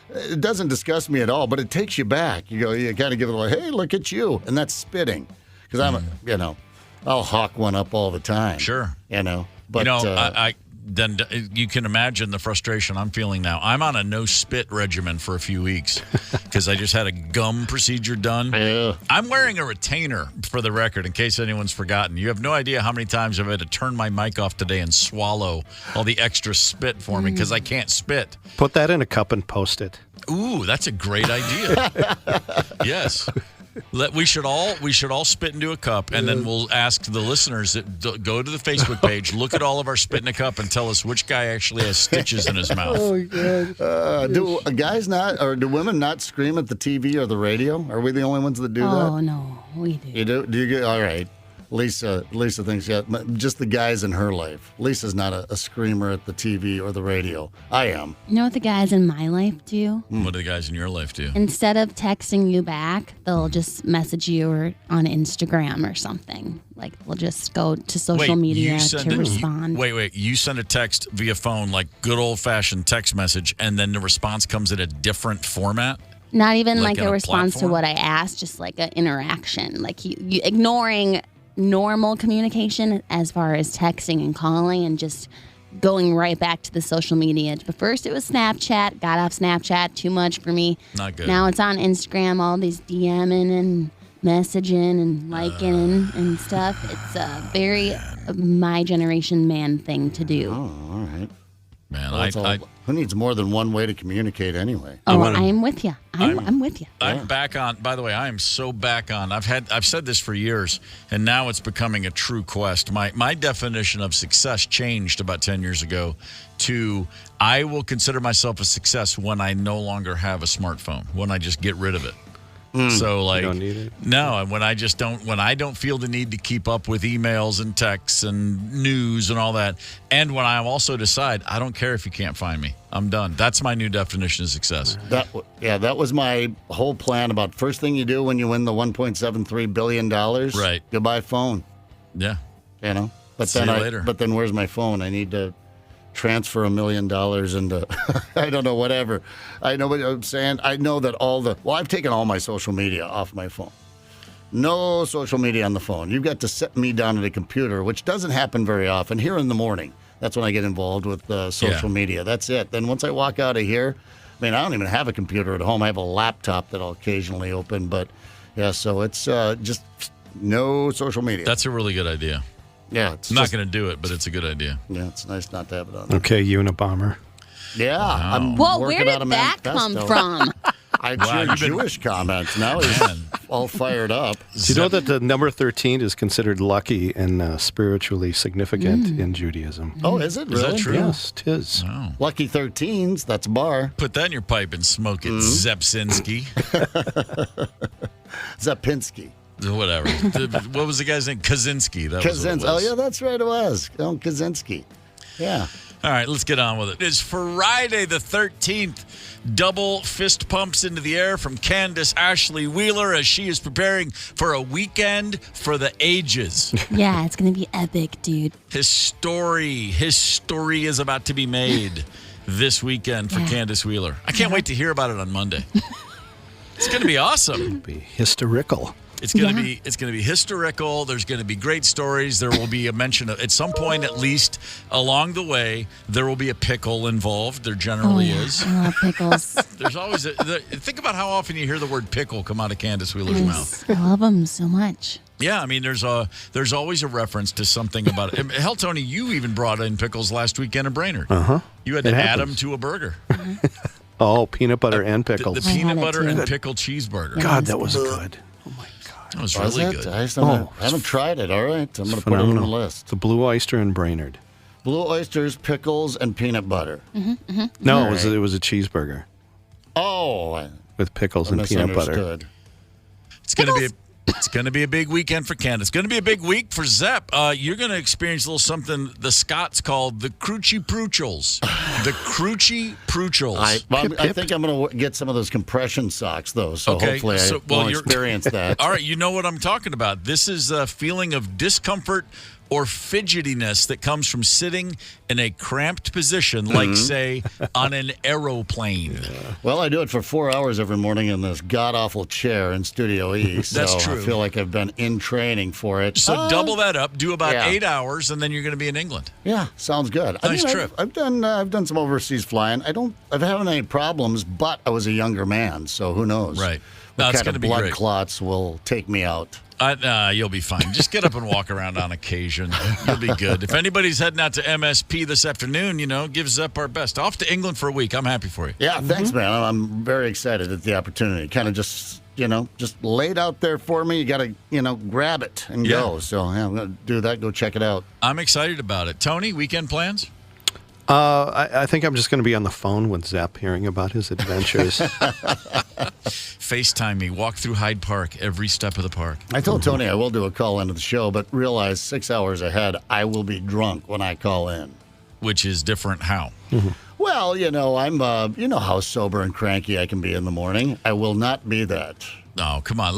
it doesn't disgust me at all, but it takes you back. You kind of give it like, hey, look at you, and that's spitting, because I'll hawk one up all the time. Sure. But then you can imagine the frustration I'm feeling now. I'm on a no spit regimen for a few weeks because I just had a gum procedure done. Yeah. I'm wearing a retainer, for the record, in case anyone's forgotten. You have no idea how many times I've had to turn my mic off today and swallow all the extra spit for me because I can't spit. Put that in a cup and post it. Ooh, that's a great idea. Yes. We should all spit into a cup, and then we'll ask the listeners that go to the Facebook page, look at all of our spit in a cup, and tell us which guy actually has stitches in his mouth. Oh, God. Do women not scream at the TV or the radio? Are we the only ones that do that? Oh, no, we do. You do? Do you get all right? Lisa thinks just the guys in her life. Lisa's not a screamer at the TV or the radio. I am. You know what the guys in my life do? What do the guys in your life do? Instead of texting you back, they'll just message you or on Instagram or something. Like, we'll just go to social media to respond. You send a text via phone, like good old-fashioned text message, and then the response comes in a different format? Not even like a response platform? to what I asked, just like an interaction. Like you ignoring normal communication as far as texting and calling and just going right back to the social media. But first it was Snapchat, got off Snapchat, too much for me. Not good. Now it's on Instagram, all these DMing and messaging and liking and stuff. It's a very my generation man thing to do. Oh, all right. Man, who needs more than one way to communicate anyway? Oh, I'm with you. I'm with you. I'm back on. By the way, I am so back on. I've said this for years, and now it's becoming a true quest. My definition of success changed about 10 years ago to I will consider myself a success when I no longer have a smartphone, when I just get rid of it. So like, you don't need it? No, and when I don't feel the need to keep up with emails and texts and news and all that, and when I also decide I don't care if you can't find me, I'm done. That's my new definition of success. That was my whole plan about first thing you do when you win the $1.73 billion. Right. You buy a phone. Yeah. But See then you later. But then where's my phone? I need to transfer $1 million into I don't know, whatever. I know what I'm saying. I know that I've taken all my social media off my phone No social media on the phone. You've got to sit me down at a computer, which doesn't happen very often. Here in the morning, that's when I get involved with social media. That's it. Then once I walk out of here, I mean, I don't even have a computer at home. I have a laptop that I'll occasionally open. But, yeah, so it's just no social media. That's a really good idea. Yeah. It's I'm not going to do it, but it's a good idea. Yeah, it's nice not to have it on there. Okay, Unabomber. Yeah. I'm Well, working where did out a that come manifesto. from? I heard Jewish comments. Now he's all fired up. Do you know that the number 13 is considered lucky and spiritually significant in Judaism? Oh, is it really? Is that true? Yes, it is. Oh. Lucky 13s, that's a bar. Put that in your pipe and smoke it, Zepsinski. Zapinski. Whatever. What was the guy's name? Kaczynski. That was what it Kaczynski. was. Oh, yeah, that's right, it was. Oh, Kaczynski. Yeah. All right, let's get on with it. It's Friday the 13th. Double fist pumps into the air from Candace Ashley Wheeler as she is preparing for a weekend for the ages. Yeah, it's going to be epic, dude. History is about to be made this weekend for Candace Wheeler. I can't wait to hear about it on Monday. It's going to be awesome. It'll be historical. It's going to be historical. There's going to be great stories. There will be a mention of, at some point at least along the way, there will be a pickle involved. There generally is. I love pickles. There's always think about how often you hear the word pickle come out of Candace Wheeler's mouth. I love them so much. Yeah, I mean, there's always a reference to something about it. Hell, Tony, you even brought in pickles last weekend in Brainerd. You had to add them to a burger. Oh, peanut butter and pickles. The peanut butter and pickle cheeseburger. God, that was good. Oh, my God. That was really good. I haven't tried it. All right. I'm going to put it on the list. The Blue Oyster in Brainerd. Blue oysters, pickles, and peanut butter. No, it was a cheeseburger. Oh. With pickles and peanut butter. It's going to be a big weekend for Candace. It's going to be a big week for Zepp. You're going to experience a little something the Scots call the Cruchy Proochles. The Cruchy Proochles. I think I'm going to get some of those compression socks, though, so hopefully I won't experience that. All right, you know what I'm talking about. This is a feeling of discomfort or fidgetiness that comes from sitting in a cramped position, like, say, on an aeroplane. Well, I do it for 4 hours every morning in this god-awful chair in Studio E, so That's true. I feel like I've been in training for it. So double that up, do about 8 hours, and then you're going to be in England. Yeah, sounds good. Nice trip. I've done some overseas flying. I've had any problems, but I was a younger man, so who knows? Right. What It's kind going to of be blood great. clots will take me out? You'll be fine. Just get up and walk around on occasion. You'll be good. If anybody's heading out to MSP this afternoon, give Zepp our best. Off to England for a week. I'm happy for you. Yeah, thanks, man. I'm very excited at the opportunity. Kind of just laid out there for me. You got to, grab it and go. So I'm going to do that. Go check it out. I'm excited about it. Tony, weekend plans? I think I'm just going to be on the phone with Zepp, hearing about his adventures. FaceTime me. Walk through Hyde Park every step of the park. I told Tony I will do a call into the show, but realize 6 hours ahead I will be drunk when I call in. Which is different how? Well, I'm, how sober and cranky I can be in the morning. I will not be that. Oh, come on.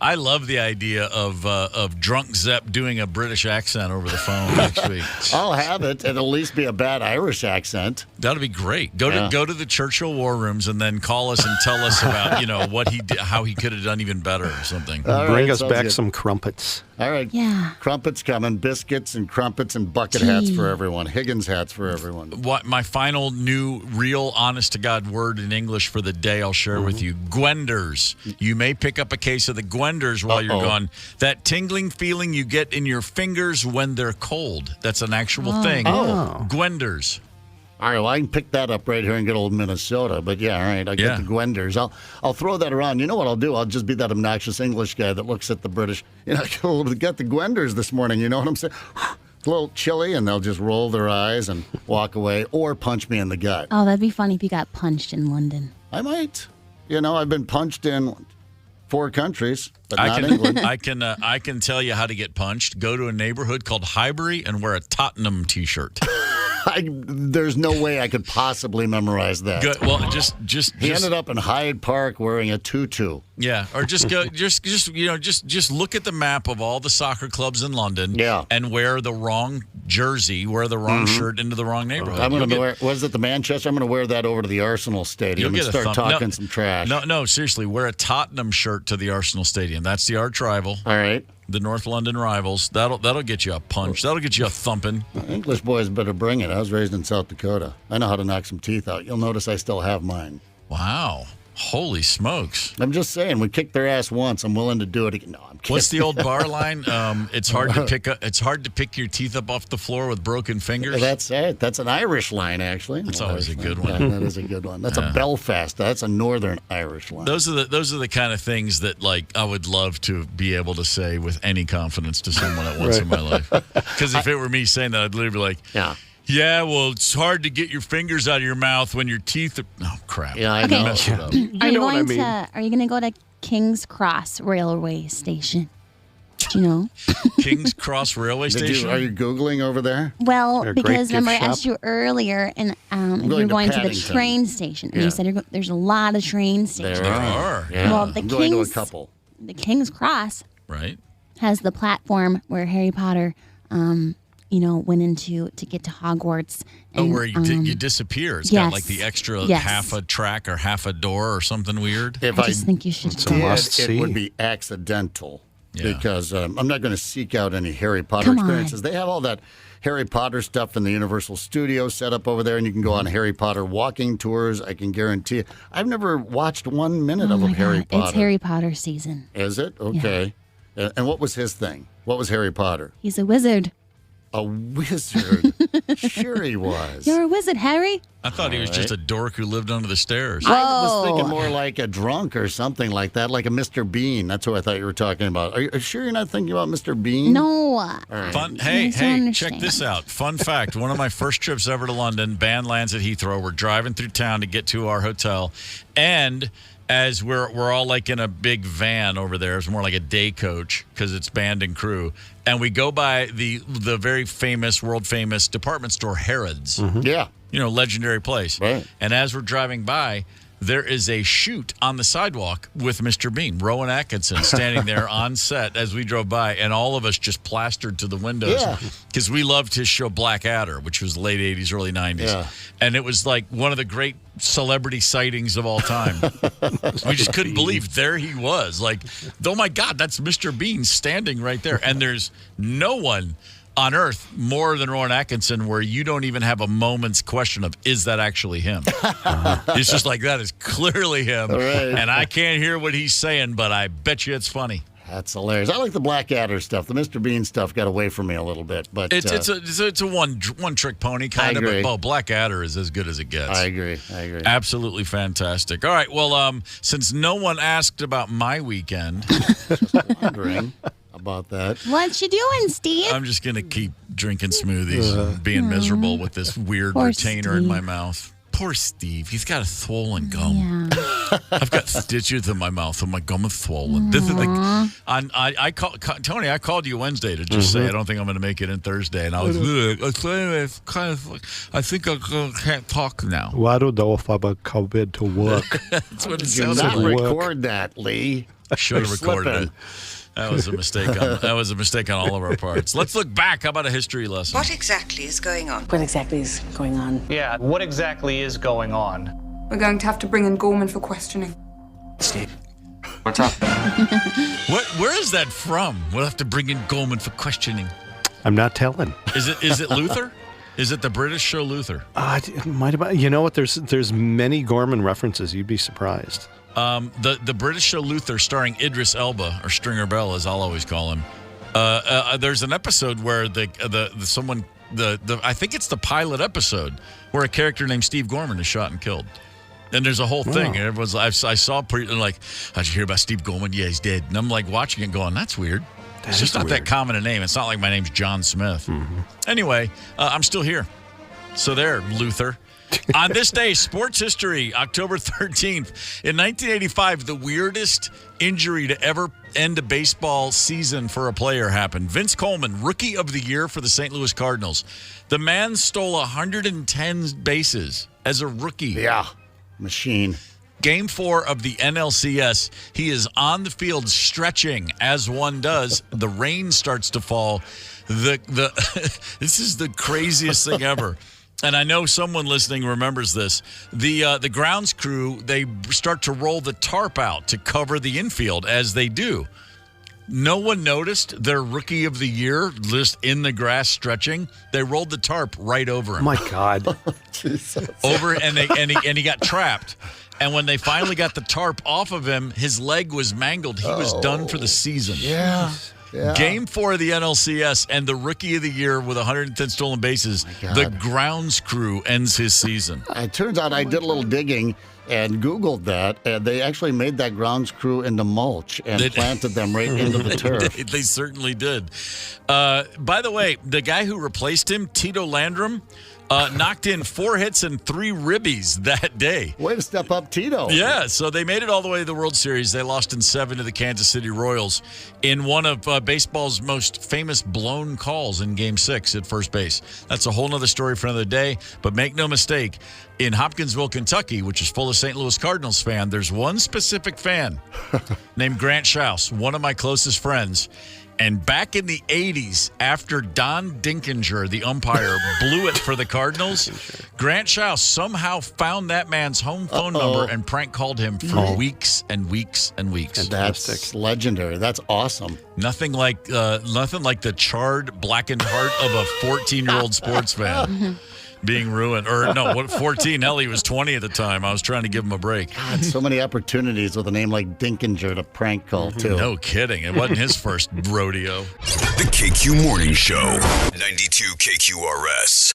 I love the idea of drunk Zepp doing a British accent over the phone next week. I'll have it. It'll at least be a bad Irish accent. That'll be great. Go to the Churchill War Rooms and then call us and tell us about what he did, how he could have done even better or something. Bring us back some crumpets. All right. Yeah. Crumpets coming, biscuits and crumpets and bucket hats for everyone, Higgins hats for everyone. What my final new real honest to God word in English for the day I'll share with you. Gwenders. You may pick up a case of the Gwenders while you're gone. That tingling feeling you get in your fingers when they're cold. That's an actual thing. Oh. Gwenders. All right, well, I can pick that up right here in good old Minnesota. But yeah, all right, I get the Gwenders. I'll throw that around. You know what I'll do? I'll just be that obnoxious English guy that looks at the British. I got the Gwenders this morning. You know what I'm saying? It's a little chilly, and they'll just roll their eyes and walk away or punch me in the gut. Oh, that'd be funny if you got punched in London. I might. I've been punched in 4 countries, but not England. I can tell you how to get punched. Go to a neighborhood called Highbury and wear a Tottenham T-shirt. There's no way I could possibly memorize that. Good. Well, just he ended up in Hyde Park wearing a tutu. Yeah, or just go, just look at the map of all the soccer clubs in London. Yeah. And wear the wrong jersey, wear the wrong shirt into the wrong neighborhood. I'm going to wear. Was it the Manchester? I'm going to wear that over to the Arsenal Stadium and start talking some trash. No, seriously, wear a Tottenham shirt to the Arsenal Stadium. That's the arch rival. All right. The North London rivals. That'll get you a punch. That'll get you a thumping. English boys better bring it. I was raised in South Dakota. I know how to knock some teeth out. You'll notice I still have mine. Wow. Holy smokes. I'm just saying, we kicked their ass once. I'm willing to do it again. No, I'm kidding. What's the old bar line? It's hard to pick your teeth up off the floor with broken fingers. That's it. That's an Irish line, actually. That's always a good one. Yeah, that is a good one. That's a Belfast. That's a Northern Irish line. Those are the kind of things that I would love to be able to say with any confidence to someone at once in my life. Because if it were me saying that, I'd literally be like, yeah. Yeah, well, it's hard to get your fingers out of your mouth when your teeth are... Oh, crap. Yeah, I know. Mess it up. Are you going to go to King's Cross Railway Station? Do you know? King's Cross Railway Station? Are you Googling over there? Well, because remember I asked you earlier, and you're going to the train station. And you said there's a lot of train stations. There are. Yeah. Well, I'm going to a couple. The King's Cross right. has the platform where Harry Potter... went into to get to Hogwarts. And, where you disappear. It's got like the extra half a track or half a door or something weird. If I just think you should go. It would be accidental because I'm not going to seek out any Harry Potter experiences. They have all that Harry Potter stuff in the Universal Studios set up over there, and you can go on Harry Potter walking tours. I can guarantee it. I've never watched 1 minute of Harry Potter. It's Harry Potter season. Is it? Okay. Yeah. And what was his thing? What was Harry Potter? He's a wizard. A wizard? Sure he was. You're a wizard, Harry. I thought he was just a dork who lived under the stairs. Whoa. I was thinking more like a drunk or something like that, like a Mr. Bean. That's who I thought you were talking about. Are you sure you're not thinking about Mr. Bean? No. Right. Fun. Hey, check this out. Fun fact. One of my first trips ever to London, band lands at Heathrow. We're driving through town to get to our hotel. And as we're all like in a big van over there, it's more like a day coach because it's band and crew. And we go by the very famous, world famous department store Harrods. Mm-hmm. Yeah. Legendary place. Right. And as we're driving by, there is a shoot on the sidewalk with Mr. Bean, Rowan Atkinson, standing there on set as we drove by, and all of us just plastered to the windows because we loved his show Blackadder, which was late 80s, early 90s. Yeah. And it was like one of the great celebrity sightings of all time. We just couldn't believe there he was. Like, oh my God, that's Mr. Bean standing right there. And there's no one on earth more than Rowan Atkinson where you don't even have a moment's question of, is that actually him? It's just like, that is clearly him. Right. And I can't hear what he's saying, but I bet you it's funny. That's hilarious. I like the Blackadder stuff. The Mr. Bean stuff got away from me a little bit, but it's a one trick pony kind of. But Blackadder is as good as it gets. I agree. Absolutely fantastic. All right. Well, since no one asked about my weekend, just wondering about that. What you doing, Steve? I'm just gonna keep drinking smoothies and being miserable with this weird Poor retainer Steve. in my mouth. Poor Steve. He's got a swollen gum. Yeah. I've got stitches in my mouth, and my gum is swollen. This is Tony. I called you Wednesday to just say I don't think I'm going to make it in Thursday, and I was I think I can't talk now. Well, I don't know if I'm going to come in to work. That's what it Do sounds not like. record that, Lee. I should have You're recorded slipping. it. That was a mistake. That was a mistake on all of our parts. Let's look back. How about a history lesson? What exactly is going on? What exactly is going on? Yeah, what exactly is going on? We're going to have to bring in Gorman for questioning. Steve, what's up? Where is that from? We'll have to bring in Goldman for questioning. I'm not telling. Is it Luther? Is it the British show Luther? It might have been. You know what? There's many Gorman references. You'd be surprised. The British show Luther, starring Idris Elba, or Stringer Bell, as I'll always call him. There's an episode where I think it's the pilot episode where a character named Steve Gorman is shot and killed. And there's a whole thing. And everyone's, I saw like, how'd you hear about Steve Gorman? Yeah, he's dead. And I'm like watching it going, that's weird. It's just not that common a name. It's not like my name's John Smith. Mm-hmm. Anyway, I'm still here. So there, Luther. On this day, sports history, October 13th. In 1985, the weirdest injury to ever end a baseball season for a player happened. Vince Coleman, Rookie of the Year for the St. Louis Cardinals. The man stole 110 bases as a rookie. Yeah, machine. Game 4 of the NLCS. He is on the field stretching as one does. The rain starts to fall. This is the craziest thing ever. And I know someone listening remembers this. The grounds crew, they start to roll the tarp out to cover the infield as they do. No one noticed their rookie of the year just in the grass stretching. They rolled the tarp right over him. My God. Over and he got trapped. And when they finally got the tarp off of him, his leg was mangled. He was done for the season. Yeah. Game 4 of the NLCS and the rookie of the year with 110 stolen bases. The grounds crew ends his season. It turns out I did a little digging and Googled that, and they actually made that grounds crew into mulch and planted them right into the turf. They certainly did. By the way, the guy who replaced him, Tito Landrum, knocked in 4 hits and 3 ribbies that day. Way to step up, Tito. Yeah, so they made it all the way to the World Series. They lost in 7 to the Kansas City Royals in one of baseball's most famous blown calls in Game 6 at first base. That's a whole nother story for another day, but make no mistake, in Hopkinsville, Kentucky, which is full of St. Louis Cardinals fans, there's one specific fan named Grant Schaus, one of my closest friends. And back in the 80s, after Don Dinkinger, the umpire, blew it for the Cardinals, Grant Schaus somehow found that man's home phone number and prank called him for weeks and weeks and weeks. And that's legendary. That's awesome. Nothing like the charred, blackened heart of a 14-year-old sports fan. Being ruined. Or no, 14? Hell, he was 20 at the time. I was trying to give him a break. God, so many opportunities with a name like Dinkinger to prank call, too. No kidding. It wasn't his first rodeo. The KQ Morning Show, 92 KQRS.